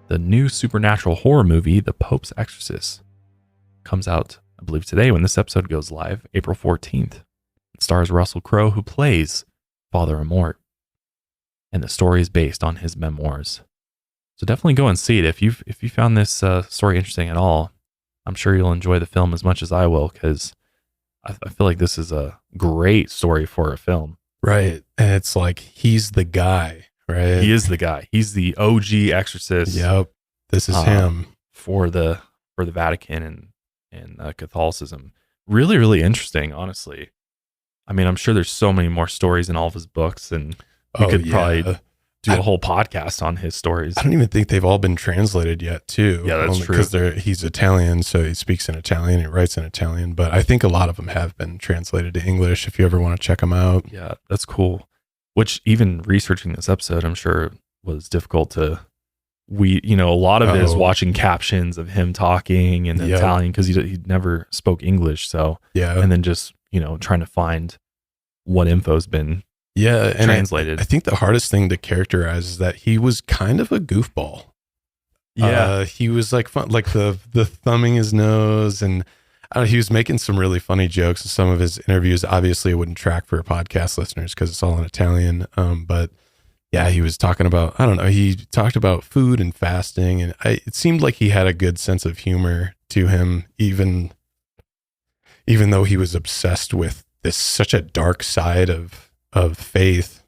the new supernatural horror movie, The Pope's Exorcist, comes out, I believe, today when this episode goes live, April 14th. It stars Russell Crowe, who plays Father Amorth, and the story is based on his memoirs. So definitely go and see it. If you found this story interesting at all, I'm sure you'll enjoy the film as much as I will, because I feel like this is a great story for a film. Right. And it's like, he's the guy, right? He is the guy. He's the OG exorcist. Yep. This is him. For the Vatican and Catholicism. Really, really interesting, honestly. I mean, I'm sure there's so many more stories in all of his books, and we could probably do a whole podcast on his stories. I don't even think they've all been translated yet, too. Yeah, that's true. Because he's Italian, so he speaks in Italian, he writes in Italian, but I think a lot of them have been translated to English if you ever want to check them out. Yeah, that's cool. Which, even researching this episode, I'm sure was difficult to... a lot of it is watching captions of him talking in Italian, because he never spoke English. So, and then just, trying to find what info's been translated. I think the hardest thing to characterize is that he was kind of a goofball. Yeah. He was like fun, like the thumbing his nose, and he was making some really funny jokes in some of his interviews. Obviously, it wouldn't track for podcast listeners because it's all in Italian. But yeah, he was talking about, he talked about food and fasting, and it seemed like he had a good sense of humor to him, even though he was obsessed with this such a dark side of faith.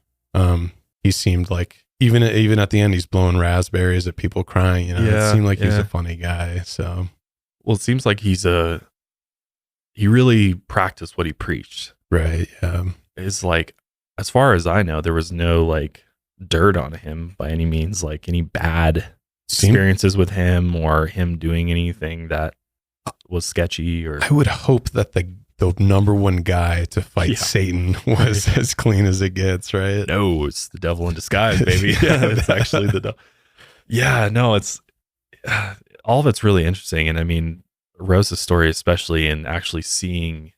He seemed like, even at the end, he's blowing raspberries at people crying, it seemed like he's a funny guy. So, well, it seems like he really practiced what he preached. Right. Yeah. It's like, as far as I know, there was no like dirt on him by any means, like any bad experiences with him or him doing anything that was sketchy. Or I would hope that the number one guy to fight Satan was as clean as it gets, right? No, it's the devil in disguise, baby. It's actually the devil. Yeah, no, it's all of it's really interesting. And I mean, Rosa's story, especially, and actually seeing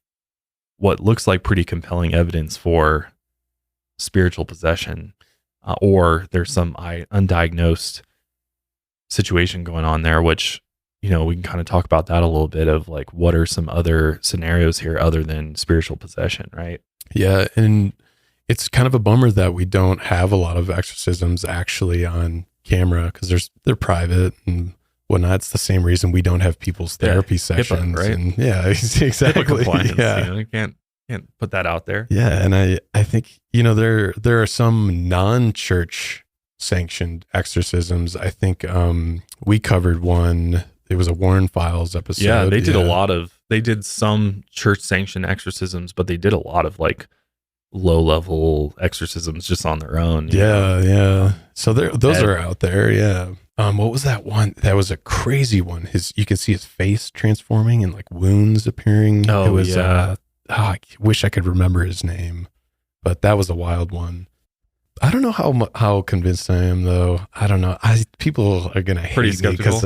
what looks like pretty compelling evidence for spiritual possession, or there's some undiagnosed situation going on there, which, we can kind of talk about that a little bit of like, what are some other scenarios here other than spiritual possession, right? Yeah. And it's kind of a bummer that we don't have a lot of exorcisms actually on camera, because they're private and whatnot. It's the same reason we don't have people's therapy sessions. HIPAA, right? And exactly. HIPAA compliance, you can't put that out there. Yeah. And I think, there are some non-church sanctioned exorcisms. I think we covered one. it was a Warren Files episode. Yeah, they did they did some church sanctioned exorcisms, but they did a lot of like low level exorcisms just on their own. Yeah. So those are out there. Yeah. What was that one? That was a crazy one. You could see his face transforming and like wounds appearing. Oh, it was, yeah. I wish I could remember his name, but that was a wild one. I don't know how convinced I am though. I don't know. People are going to hate me because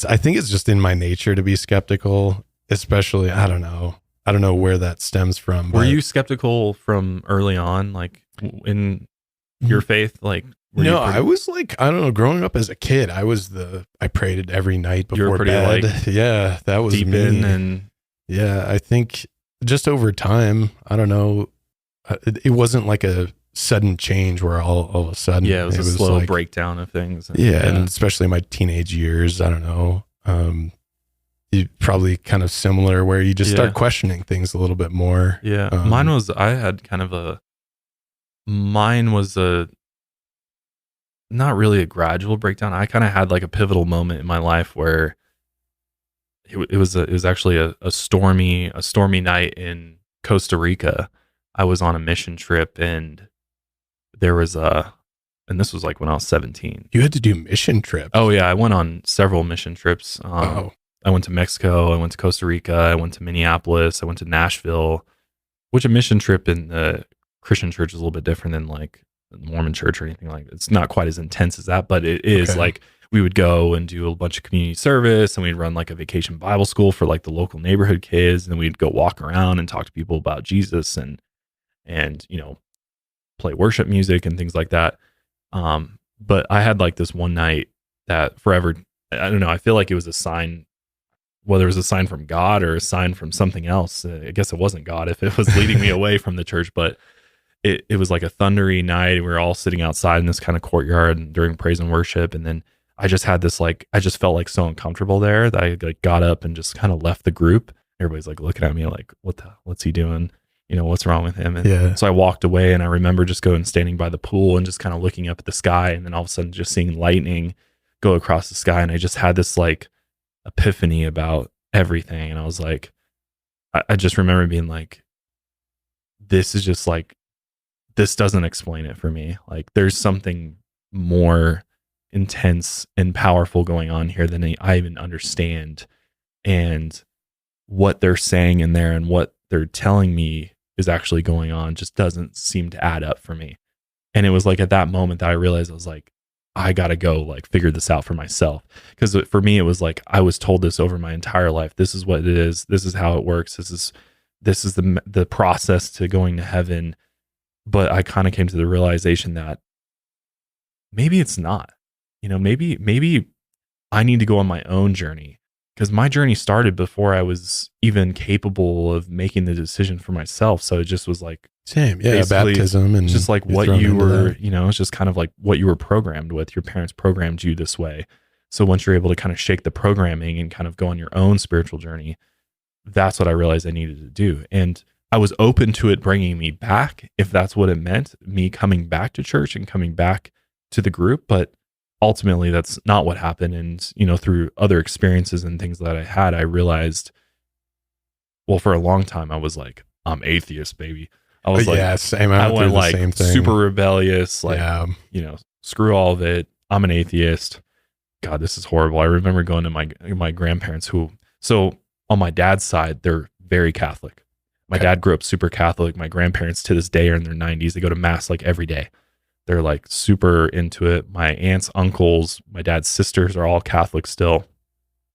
I think it's just in my nature to be skeptical, especially, I don't know where that stems from. Were you skeptical from early on, like in your faith? Like, I was like, I don't know, growing up as a kid, I prayed every night before bed. Like, yeah, that was deep me. and yeah, I think just over time, I don't know, it wasn't like a sudden change where all of a sudden, it was a slow breakdown of things. And especially my teenage years, I don't know, probably kind of similar where you just start questioning things a little bit more. Yeah. Mine was not really a gradual breakdown. I kind of had like a pivotal moment in my life where it was actually a stormy night in Costa Rica. I was on a mission trip and there was and this was like when I was 17. You had to do mission trips? Oh yeah. I went on several mission trips. I went to Mexico, I went to Costa Rica, I went to Minneapolis, I went to Nashville, which a mission trip in the Christian church is a little bit different than like the Mormon church or anything like that. It's not quite as intense as that, but it is like we would go and do a bunch of community service and we'd run like a vacation Bible school for like the local neighborhood kids. And then we'd go walk around and talk to people about Jesus and, play worship music and things like that. But I had like this one night that forever, I don't know, I feel like it was a sign, whether it was a sign from God or a sign from something else. I guess it wasn't God if it was leading me away from the church, but it was like a thundery night. And we were all sitting outside in this kind of courtyard during praise and worship. And then I just had this, like, I just felt like so uncomfortable there that I like got up and just kind of left the group. Everybody's like looking at me like, what's he doing? What's wrong with him? And so I walked away and I remember just going standing by the pool and just kind of looking up at the sky. And then all of a sudden just seeing lightning go across the sky. And I just had this like epiphany about everything. And I was like, I just remember being like, this is just like, this doesn't explain it for me. Like there's something more intense and powerful going on here than I even understand. And what they're saying in there and what they're telling me is actually going on just doesn't seem to add up for me. And it was like at that moment that I realized I was like, I got to go like figure this out for myself. Because for me, it was like, I was told this over my entire life. This is what it is. This is how it works. This is the process to going to heaven. But I kind of came to the realization that maybe it's not, maybe I need to go on my own journey, because my journey started before I was even capable of making the decision for myself. So it just was like, same. Yeah. Baptism and just like what you were, it's just kind of like what you were programmed with. Your parents programmed you this way. So once you're able to kind of shake the programming and kind of go on your own spiritual journey, that's what I realized I needed to do. And I was open to it bringing me back, if that's what it meant, me coming back to church and coming back to the group. But ultimately, that's not what happened. And, through other experiences and things that I had, I realized, well, for a long time, I was like, I'm atheist, baby. I was like, same. I went like same thing. Super rebellious, like, screw all of it. I'm an atheist. God, this is horrible. I remember going to my grandparents so on my dad's side, they're very Catholic. My dad grew up super Catholic. My grandparents to this day are in their 90s. They go to mass like every day. They're like super into it. My aunts, uncles, my dad's sisters are all Catholic still.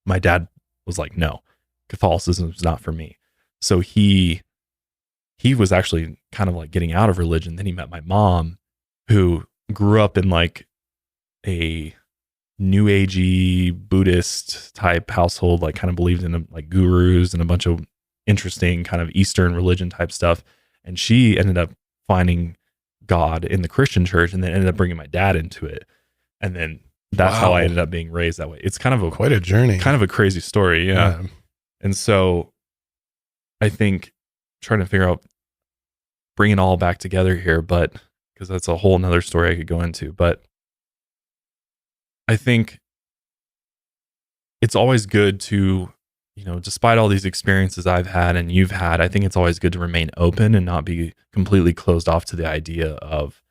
My dad was like, no, Catholicism is not for me. So he was actually kind of like getting out of religion. Then he met my mom, who grew up in like a new agey Buddhist type household, like kind of believed in like gurus and a bunch of interesting kind of Eastern religion type stuff. And she ended up finding God in the Christian church and then ended up bringing my dad into it. And then that's how I ended up being raised that way. It's kind of quite a journey, kind of a crazy story. Yeah. And so I think trying to figure out, bring it all back together here, but because that's a whole nother story I could go into, but I think it's always good to, despite all these experiences I've had and you've had, I think it's always good to remain open and not be completely closed off to the idea of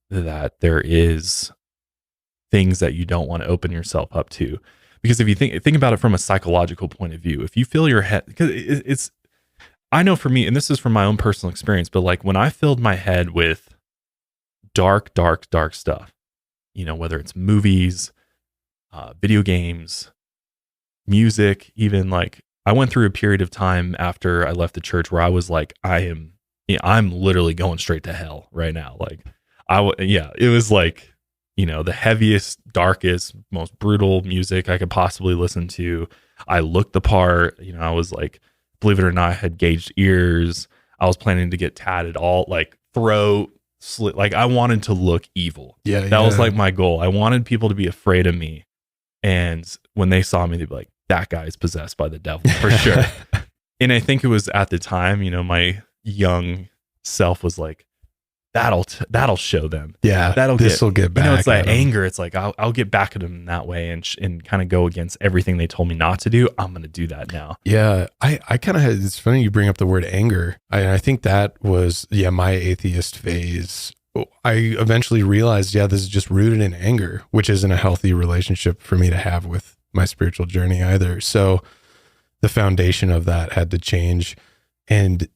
that there is things that you don't want to open yourself up to. Because if you think about it from a psychological point of view, if you fill your head, because it's, I know for me, and this is from my own personal experience, but like when I filled my head with dark stuff, whether it's movies, video games, music, even like I went through a period of time after I left the church where I was like, I'm literally going straight to hell right now. Like it was like, the heaviest, darkest, most brutal music I could possibly listen to. I looked the part, I was like, believe it or not, I had gauged ears. I was planning to get tatted all like throat, slit. Like I wanted to look evil. That was like my goal. I wanted people to be afraid of me. And when they saw me, they'd be like, that guy's possessed by the devil for sure. And I think it was at the time, my young self was like, that'll show them. Yeah, this will get back. It's that anger. It's like I'll get back at them in that way and kind of go against everything they told me not to do. I'm going to do that now. Yeah, I kind of had. It's funny you bring up the word anger. I think that was my atheist phase. I eventually realized, this is just rooted in anger, which isn't a healthy relationship for me to have with my spiritual journey either. So the foundation of that had to change. And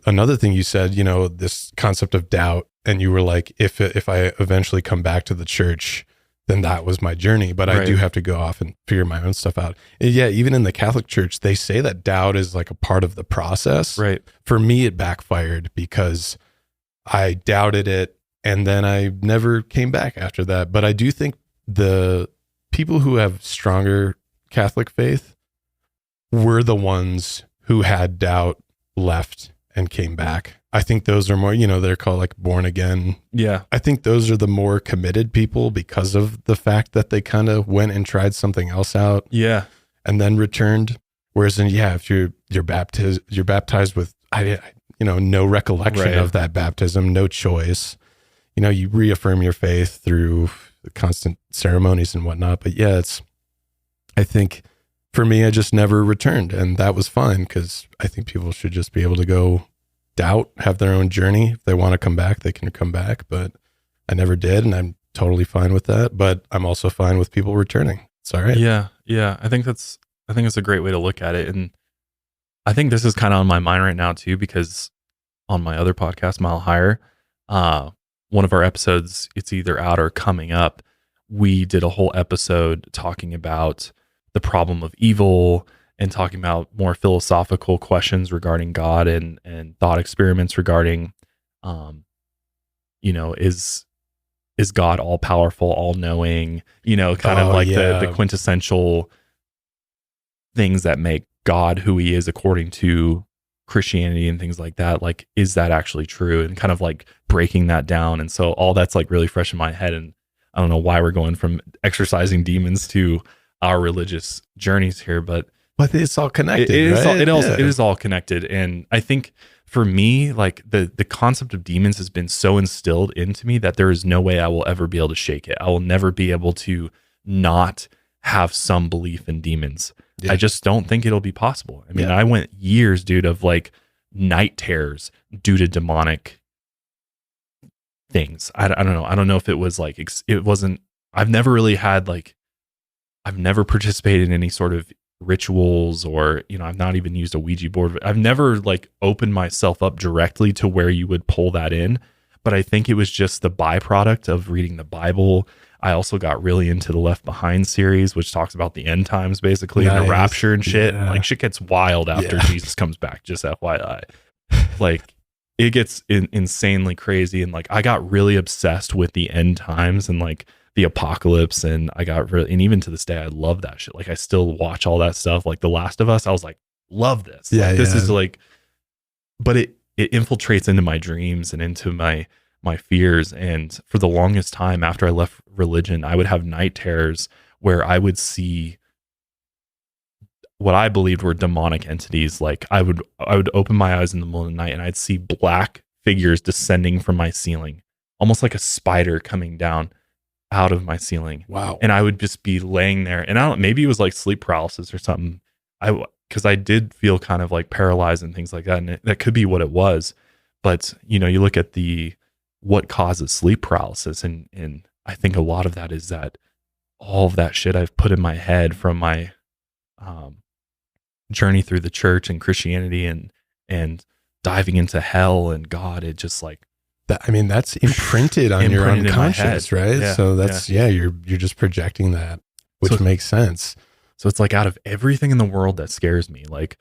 another thing you said, this concept of doubt, and you were like, if I eventually come back to the church, then that was my journey. But I do have to go off and figure my own stuff out. And even in the Catholic Church, they say that doubt is like a part of the process. Right. For me, it backfired because I doubted it, and then I never came back after that. But I do think the people who have stronger Catholic faith were the ones who had doubt, left, and came back. I think those are more, they're called like born again. Yeah. I think those are the more committed people because of the fact that they kind of went and tried something else out. Yeah. And then returned. Whereas if you're baptized with, no recollection of that baptism, no choice, you reaffirm your faith through the constant ceremonies and whatnot. But I think for me, I just never returned, and that was fine, because I think people should just be able to go doubt, have their own journey. If they want to come back, they can come back, but I never did, and I'm totally fine with that. But I'm also fine with people returning. It's all right. Yeah. I think it's a great way to look at it. And I think this is kind of on my mind right now too, because on my other podcast, Mile Higher, one of our episodes, it's either out or coming up, we did a whole episode talking about the problem of evil and talking about more philosophical questions regarding God and thought experiments regarding, is God all powerful, all knowing, kind of like the quintessential things that make God who he is according to Christianity and things like that. Like, is that actually true? And kind of like breaking that down. And so all that's like really fresh in my head. And I don't know why we're going from exorcising demons to our religious journeys here, but it's all connected. It is all connected. And I think for me, like the concept of demons has been so instilled into me that there is no way I will ever be able to shake it. I will never be able to not have some belief in demons. Yeah. I just don't think it'll be possible. I mean, I went years, dude, of like night terrors due to demonic things. I don't know. I don't know if it was like, it wasn't, I've never really had like, I've never participated in any sort of rituals or, I've not even used a Ouija board. I've never like opened myself up directly to where you would pull that in. But I think it was just the byproduct of reading the Bible. I also got really into the Left Behind series, which talks about the end times basically, and the rapture and shit. Yeah. Like shit gets wild after Jesus comes back, just FYI. Like it gets insanely crazy. And like, I got really obsessed with the end times and like the apocalypse. And I got really, and even to this day, I love that shit. Like I still watch all that stuff. Like The Last of Us, I was like, love this. Yeah. Like, this is like, but it infiltrates into my dreams and into my fears. And for the longest time after I left religion, I would have night terrors where I would see what I believed were demonic entities. Like I would open my eyes in the middle of the night and I'd see black figures descending from my ceiling, almost like a spider coming down. out of my ceiling. Wow. And I would just be laying there, and I don't, maybe it was like sleep paralysis or something. Because I did feel kind of like paralyzed and things like that, and that could be what it was. But you look at what causes sleep paralysis, and I think a lot of that is that all of that shit I've put in my head from my journey through the church and Christianity and diving into hell and God. It just like that. I mean, that's imprinted on your unconscious, right? Yeah, so that's you're just projecting that, which makes sense. So it's like out of everything in the world that scares me, like,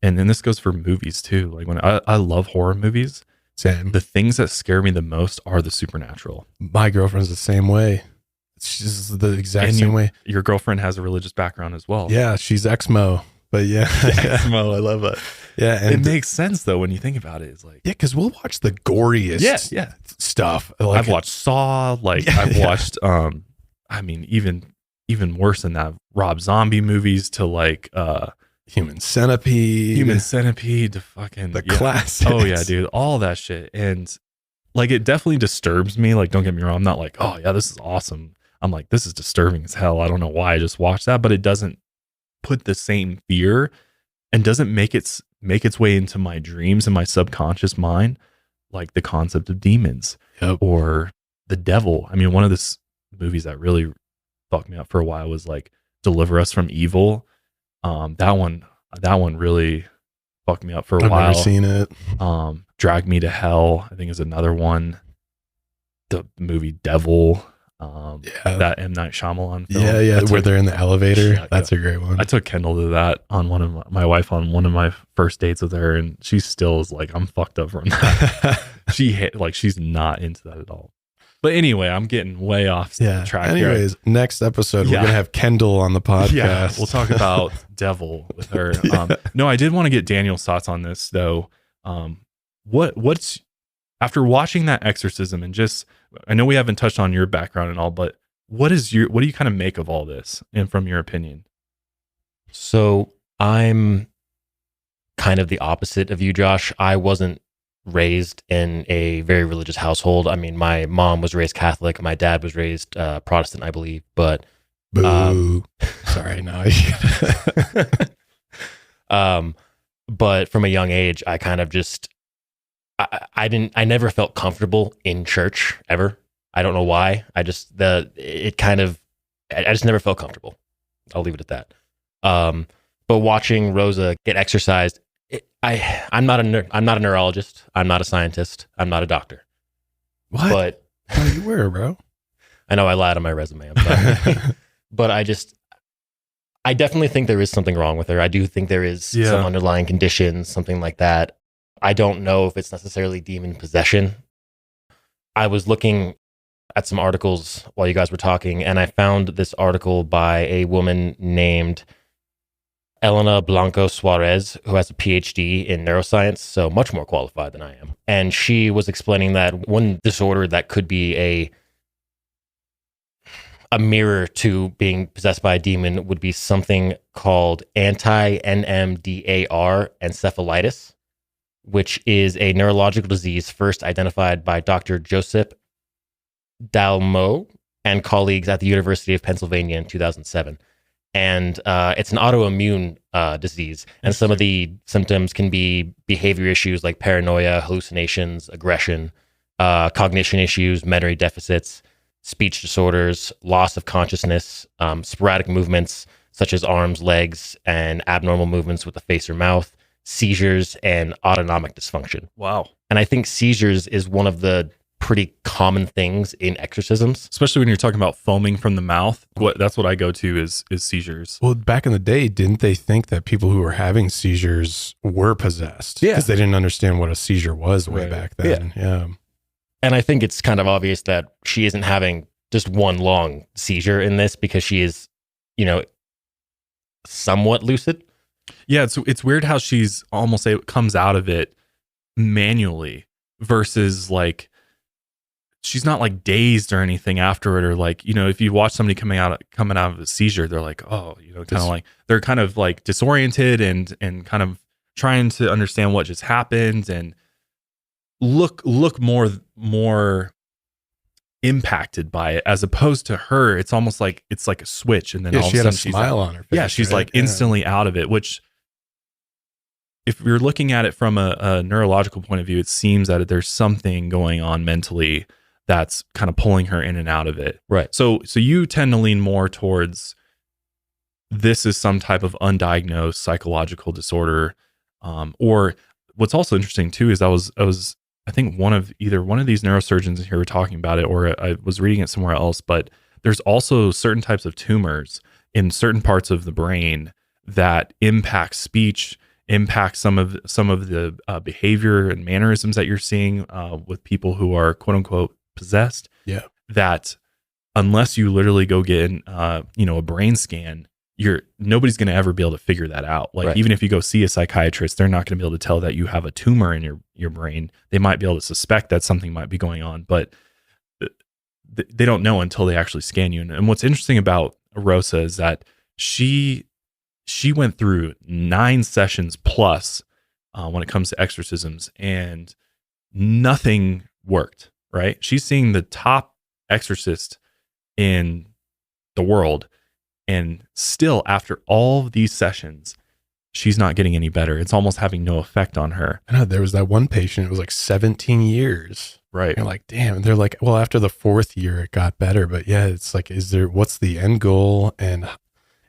and then this goes for movies too. Like when I love horror movies, same. The things that scare me the most are the supernatural. My girlfriend's the same way. She's the exact same way. Your girlfriend has a religious background as well. Yeah, she's Exmo, but yeah. Exmo, I love it. Yeah, and it makes sense though when you think about it. It's like, yeah, because we'll watch the goriest stuff. Like, I've watched Saw, like I've watched I mean, even worse than that, Rob Zombie movies to like Human Centipede to fucking the classics. Oh yeah, dude, all that shit. And like it definitely disturbs me. Like, don't get me wrong, I'm not like, oh yeah, this is awesome. I'm like, this is disturbing as hell. I don't know why I just watched that, but it doesn't put the same fear and doesn't make its way into my dreams and my subconscious mind, like the concept of demons or the devil. I mean, one of the movies that really fucked me up for a while was like Deliver Us from Evil. That one really fucked me up for a while. I've never seen it. Drag Me to Hell, I think, is another one. The movie Devil, that M. Night Shyamalan film. Yeah, where they're in the elevator. That's a great one. I took Kendall to that on my wife on one of my first dates with her, and she still is like, I'm fucked up from that. She's not into that at all. But anyway, I'm getting way off track. Anyways, next episode, we're going to have Kendall on the podcast. Yeah, we'll talk about Devil with her. No, I did want to get Daniel's thoughts on this, though. What's, after watching that exorcism and just, I know we haven't touched on your background and all, but what do you kind of make of all this and from your opinion? So I'm kind of the opposite of you, Josh. I wasn't raised in a very religious household. I mean, my mom was raised Catholic. My dad was raised Protestant, I believe. But sorry, no. But from a young age, I kind of just I never felt comfortable in church ever. I don't know why. I just never felt comfortable. I'll leave it at that. But watching Rosa get exercised, I'm not a neurologist. I'm not a scientist. I'm not a doctor. What? But oh, you were, bro. I know I lied on my resume. I'm sorry. But I definitely think there is something wrong with her. I do think there is some underlying condition, something like that. I don't know if it's necessarily demon possession. I was looking at some articles while you guys were talking, and I found this article by a woman named Elena Blanco Suarez, who has a PhD in neuroscience, so much more qualified than I am. And she was explaining that one disorder that could be a mirror to being possessed by a demon would be something called anti-NMDAR encephalitis, which is a neurological disease first identified by Dr. Joseph Dalmo and colleagues at the University of Pennsylvania in 2007. And it's an autoimmune disease. And some of the symptoms can be behavior issues like paranoia, hallucinations, aggression, cognition issues, memory deficits, speech disorders, loss of consciousness, sporadic movements such as arms, legs, and abnormal movements with the face or mouth, seizures, and autonomic dysfunction. Wow. And I think seizures is one of the pretty common things in exorcisms, especially when you're talking about foaming from the mouth. That's what I go to is seizures. Well, back in the day, didn't they think that people who were having seizures were possessed? Yeah, because they didn't understand what a seizure was way back then. Yeah. And I think it's kind of obvious that she isn't having just one long seizure in this, because she is, somewhat lucid. Yeah, it's weird how she's almost comes out of it manually versus like she's not like dazed or anything after it, or like, if you watch somebody coming out of a seizure, they're like, oh, kind of like they're kind of like disoriented and kind of trying to understand what just happened and look more impacted by it, as opposed to her, it's almost like it's like a switch, and then all she of had a a sudden smile on her face. yeah, she's right? like instantly out of it. Which, if you're looking at it from a neurological point of view, it seems that there's something going on mentally that's kind of pulling her in and out of it. Right. So you tend to lean more towards this is some type of undiagnosed psychological disorder, or what's also interesting too is I think one of these neurosurgeons here were talking about it, or I was reading it somewhere else, but there's also certain types of tumors in certain parts of the brain that impact speech, impact some of the behavior and mannerisms that you're seeing with people who are quote unquote possessed. Yeah. That unless you literally go get a brain scan, nobody's going to ever be able to figure that out. Like, right. Even if you go see a psychiatrist, they're not going to be able to tell that you have a tumor in your brain. They might be able to suspect that something might be going on, but they don't know until they actually scan you. And what's interesting about Rosa is that she went through 9 sessions plus when it comes to exorcisms, and nothing worked, right? She's seeing the top exorcist in the world, and still after all of these sessions, she's not getting any better. It's almost having no effect on her. I know there was that one patient, it was like 17 years. Right. You're like, damn. And they're like, well, after the 4th year, it got better. But yeah, it's like, what's the end goal? And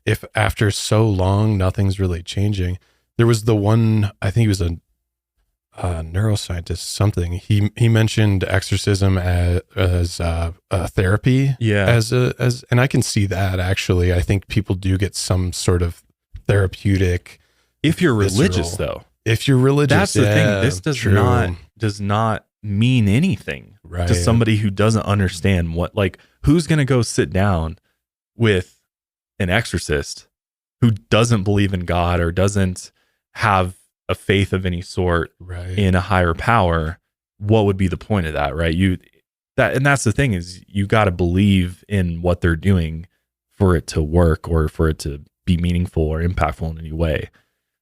if after so long, nothing's really changing. There was the one, I think he was a neuroscientist, something. He mentioned exorcism as a therapy. Yeah. And I can see that actually. I think people do get some sort of therapeutic. If you're religious, though. If you're religious, that's the thing. This does not mean anything to somebody who doesn't understand who's going to go sit down with an exorcist who doesn't believe in God or doesn't have a faith of any sort in a higher power. What would be the point of that, right? And that's the thing, is you got to believe in what they're doing for it to work or for it to be meaningful or impactful in any way.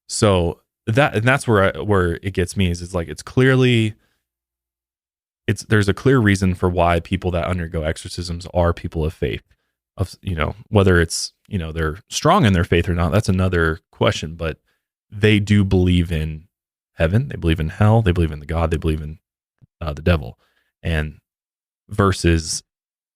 So that's where it gets me, is it's like, there's a clear reason for why people that undergo exorcisms are people of faith. Of, whether it's, they're strong in their faith or not, that's another question, but they do believe in heaven, they believe in hell, they believe in the God, they believe in the devil, and versus,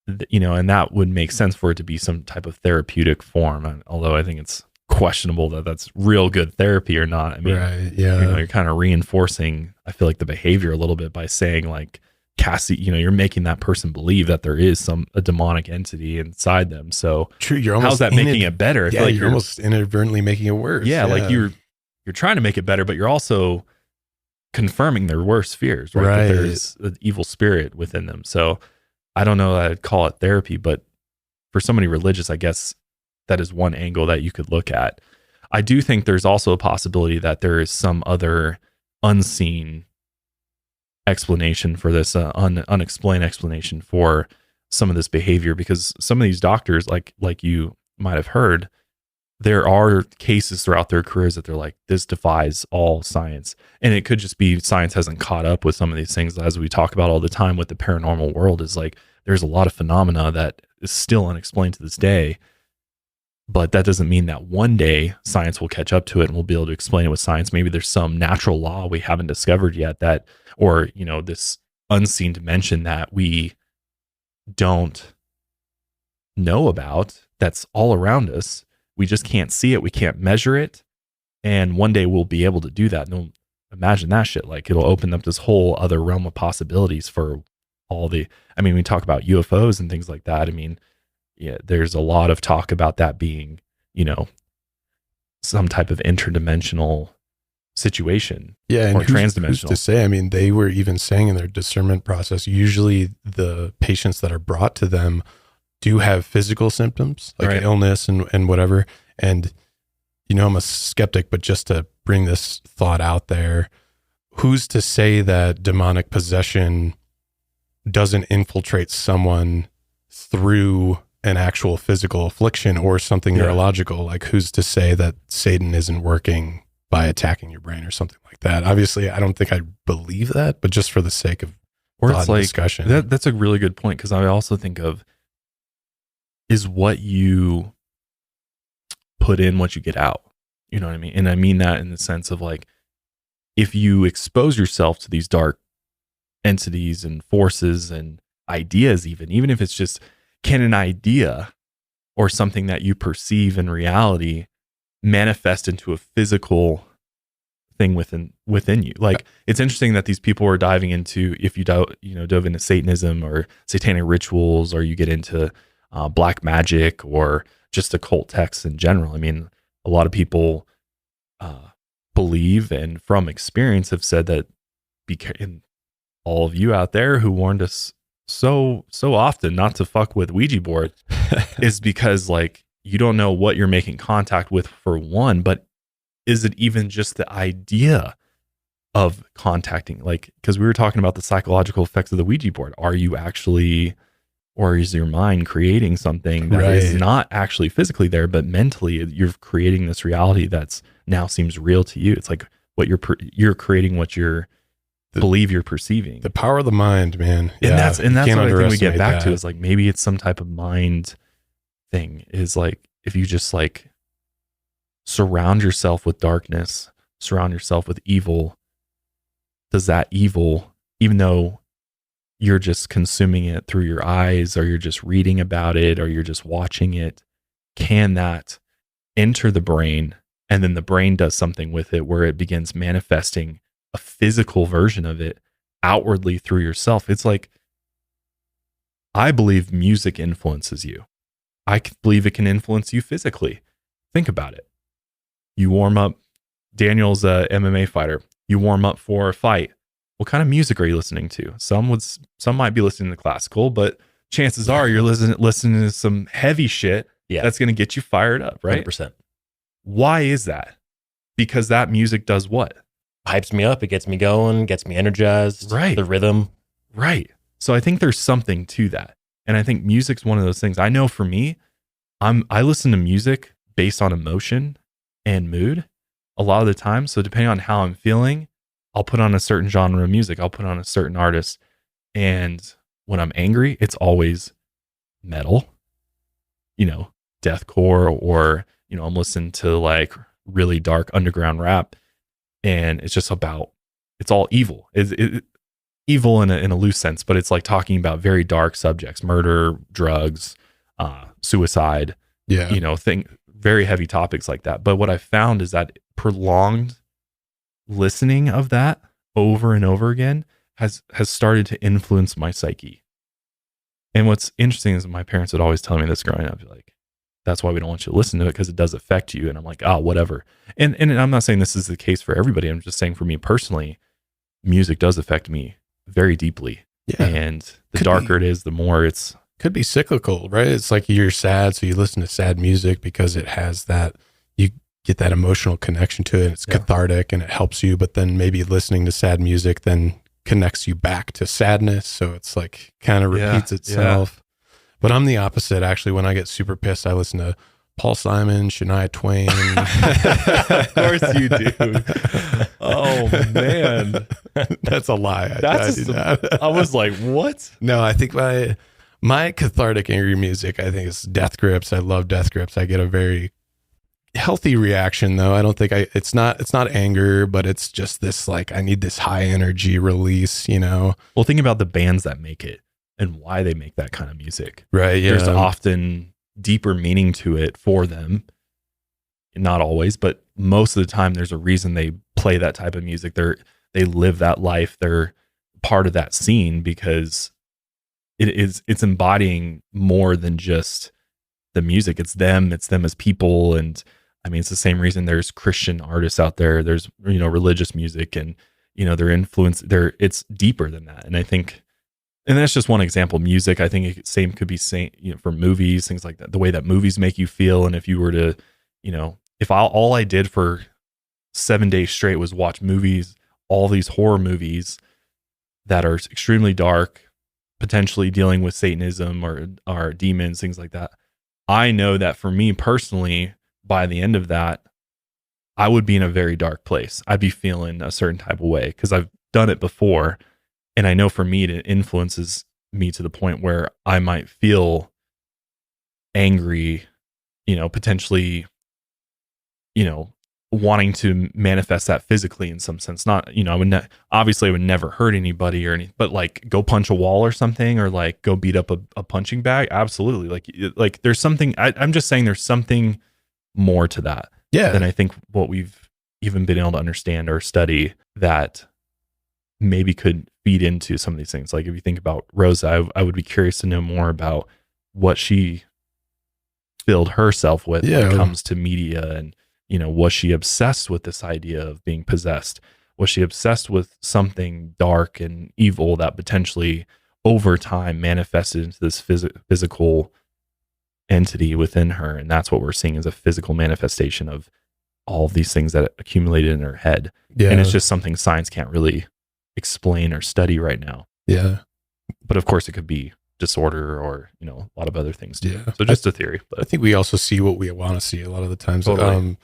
and that would make sense for it to be some type of therapeutic form. Although I think it's questionable that that's real good therapy or not. I mean, you're kind of reinforcing, I feel like, the behavior a little bit by saying like, Cassie, you're making that person believe that there is a demonic entity inside them. So true, you're almost how's that making it better? I feel like you're almost inadvertently making it worse. Yeah, like you're trying to make it better, but you're also confirming their worst fears, right? That there's an evil spirit within them. So I don't know that I'd call it therapy, but for somebody religious, I guess that is one angle that you could look at. I do think there's also a possibility that there is some other unseen explanation for this, unexplained explanation for some of this behavior, because some of these doctors, like you might have heard, there are cases throughout their careers that they're like, this defies all science. And it could just be science hasn't caught up with some of these things, as we talk about all the time with the paranormal world. Is like, there's a lot of phenomena that is still unexplained to this day, but that doesn't mean that one day science will catch up to it and we'll be able to explain it with science. Maybe there's some natural law we haven't discovered yet that, or, this unseen dimension that we don't know about, that's all around us. We just can't see it. We can't measure it. And one day we'll be able to do that. And imagine that shit. Like, it'll open up this whole other realm of possibilities for we talk about UFOs and things like that. I mean, yeah, there's a lot of talk about that being, some type of interdimensional situation. Yeah, and or transdimensional. Who's to say? I mean, they were even saying in their discernment process, usually the patients that are brought to them do have physical symptoms like illness and whatever. And, I'm a skeptic, but just to bring this thought out there, who's to say that demonic possession doesn't infiltrate someone through an actual physical affliction or something neurological? Like, who's to say that Satan isn't working by attacking your brain or something like that? Obviously, I don't think I believe that, but just for the sake of or thought it's and like discussion. that's a really good point, because I also think of, is what you put in what you get out. You know what I mean? And I mean that in the sense of like, if you expose yourself to these dark entities and forces and ideas, even if it's just, can an idea or something that you perceive in reality manifest into a physical thing within you? Like, it's interesting that these people are diving into, if you dove into Satanism or satanic rituals, or you get into black magic or just occult texts in general. I mean, a lot of people believe, and from experience have said that, and all of you out there who warned us so often not to fuck with Ouija board, is because like, you don't know what you're making contact with, for one, but is it even just the idea of contacting? Like, because we were talking about the psychological effects of the Ouija board. Are you actually, or is your mind creating something that is not actually physically there, but mentally you're creating this reality that's now seems real to you? It's like what you're creating, what you're believe you're perceiving. The power of the mind, man. And that's what I think we get back that. to, is like, maybe it's some type of mind thing, is like, if you just like surround yourself with darkness, surround yourself with evil, does that evil, even though you're just consuming it through your eyes, or you're just reading about it, or you're just watching it, can that enter the brain, and then the brain does something with it where it begins manifesting a physical version of it outwardly through yourself? It's like, I believe music influences you. I believe it can influence you physically. Think about it. You warm up. Daniel's a MMA fighter. You warm up for a fight. What kind of music are you listening to? Some might be listening to classical, but chances are you're listening to some heavy shit that's going to get you fired up, right? 100%. Why is that? Because that music does what? Hypes me up. It gets me going, gets me energized. Right. The rhythm. Right. So I think there's something to that. And I think music's one of those things. I know for me, I listen to music based on emotion and mood a lot of the time. So depending on how I'm feeling, I'll put on a certain genre of music. I'll put on a certain artist. And when I'm angry, it's always metal, deathcore, or, I'm listening to like really dark underground rap. And it's just about, it's all evil. Evil in a loose sense, but it's like talking about very dark subjects: murder, drugs, suicide, very heavy topics like that. But what I found is that prolonged listening of that over and over again has started to influence my psyche. And what's interesting is my parents would always tell me this growing up, like, that's why we don't want you to listen to it, because it does affect you. And I'm like, whatever. And I'm not saying this is the case for everybody. I'm just saying for me personally, music does affect me very deeply. Yeah. And the darker it is, the more it's... Could be cyclical, right? It's like you're sad, so you listen to sad music because it has that, you get that emotional connection to it. It's cathartic and it helps you. But then maybe listening to sad music then connects you back to sadness. So it's like kind of repeats itself. But I'm the opposite. Actually, when I get super pissed, I listen to Paul Simon, Shania Twain. Of course you do. Oh, man. That's a lie. I was like, what? No, I think my cathartic angry music, I think, is death grips. I love death grips. I get a very healthy reaction, though. I don't think it's not anger, but it's just this, like, I need this high energy release, Well, think about the bands that make it and why they make that kind of music. Right. Yeah. There's often deeper meaning to it for them. Not always, but most of the time there's a reason they play that type of music. They live that life. They're part of that scene because it's embodying more than just the music. It's them as people. And I mean, it's the same reason there's Christian artists out there. There's, religious music, and, their influence there. It's deeper than that. And I think, and that's just one example. Music, I think same could be for movies, things like that, the way that movies make you feel. And if you were to, if all I did for 7 days straight was watch movies, all these horror movies that are extremely dark, potentially dealing with Satanism or demons, things like that, I know that for me personally, by the end of that, I would be in a very dark place. I'd be feeling a certain type of way because I've done it before. And I know for me, it influences me to the point where I might feel angry, potentially, wanting to manifest that physically in some sense. Not, obviously I would never hurt anybody or anything, but like go punch a wall or something, or like go beat up a punching bag. Absolutely. Like there's something, I'm just saying there's something more to that. Yeah. Than I think what we've even been able to understand or study that maybe could feed into some of these things. Like if you think about Rosa, I would be curious to know more about what she filled herself with when it comes to media. And, was she obsessed with this idea of being possessed? Was she obsessed with something dark and evil that potentially over time manifested into this physical entity within her? And that's what we're seeing as a physical manifestation of all of these things that accumulated in her head. Yeah. And it's just something science can't really explain or study right now. Yeah. But of course it could be disorder or, a lot of other things too. Yeah. So just a theory. But I think we also see what we want to see a lot of the times. Totally.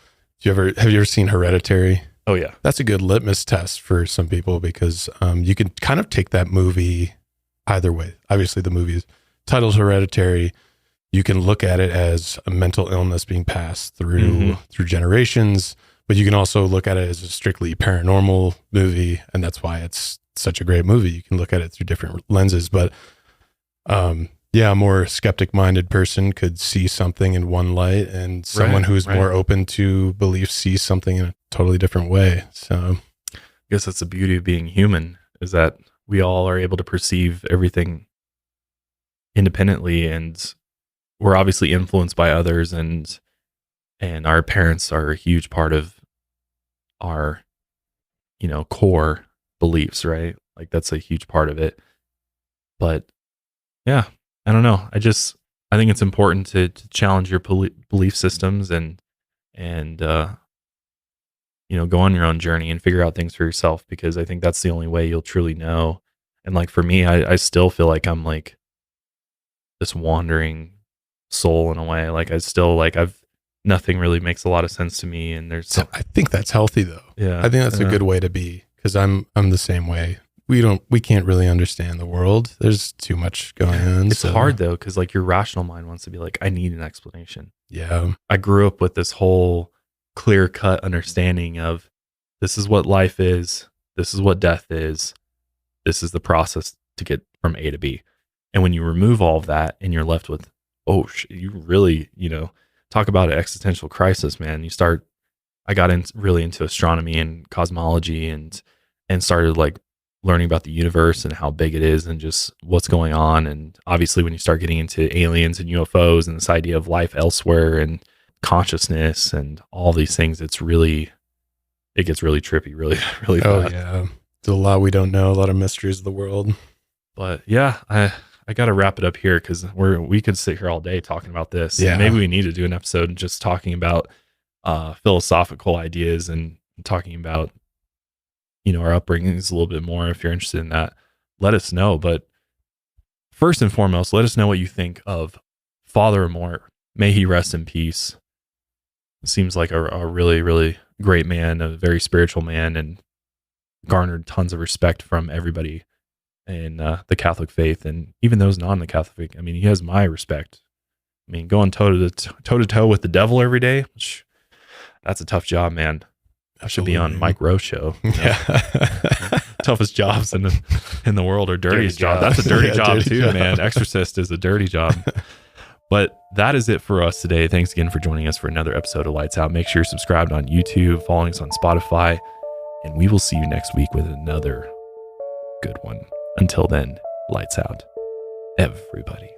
Have you ever seen Hereditary? Oh yeah. That's a good litmus test for some people because you can kind of take that movie either way. Obviously the movie is titled Hereditary. You can look at it as a mental illness being passed through generations, but you can also look at it as a strictly paranormal movie, and that's why it's such a great movie. You can look at it through different lenses, but a more skeptic-minded person could see something in one light, and someone who's more open to belief sees something in a totally different way. So I guess that's the beauty of being human, is that we all are able to perceive everything independently, and we're obviously influenced by others, and our parents are a huge part of our, core beliefs, right? Like that's a huge part of it. But yeah, I don't know. I think it's important to challenge your belief systems and go on your own journey and figure out things for yourself, because I think that's the only way you'll truly know. And like for me, I still feel like I'm like this wandering soul in a way. Like I still nothing really makes a lot of sense to me. And I think that's healthy though. Yeah. I think that's a good way to be, because I'm the same way. We can't really understand the world. There's too much going on. It's hard though, because like your rational mind wants to be like, I need an explanation. Yeah. I grew up with this whole clear-cut understanding of this is what life is, this is what death is, this is the process to get from A to B. And when you remove all of that and you're left with, you really, talk about an existential crisis, man. I got really into astronomy and cosmology and started like learning about the universe and how big it is and just what's going on. And obviously when you start getting into aliens and UFOs and this idea of life elsewhere and consciousness and all these things, it gets really trippy, really, really fast. Yeah. There's a lot we don't know, a lot of mysteries of the world. But yeah, I got to wrap it up here because we could sit here all day talking about this. Yeah. Maybe we need to do an episode just talking about philosophical ideas and talking about, our upbringings a little bit more. If you're interested in that, let us know. But first and foremost, let us know what you think of Father Amorth. May he rest in peace. Seems like a really, really great man, a very spiritual man, and garnered tons of respect from everybody in the Catholic faith, and even those not in the Catholic faith. I mean, he has my respect. I mean, going toe to toe with the devil every day, that's a tough job, man. I should be on Mike Rowe's show. Yeah. Toughest jobs in the world, or dirtiest job. That's a dirty job too, man. Exorcist is a dirty job. But that is it for us today. Thanks again for joining us for another episode of Lights Out. Make sure you're subscribed on YouTube, following us on Spotify, and we will see you next week with another good one. Until then, lights out, everybody.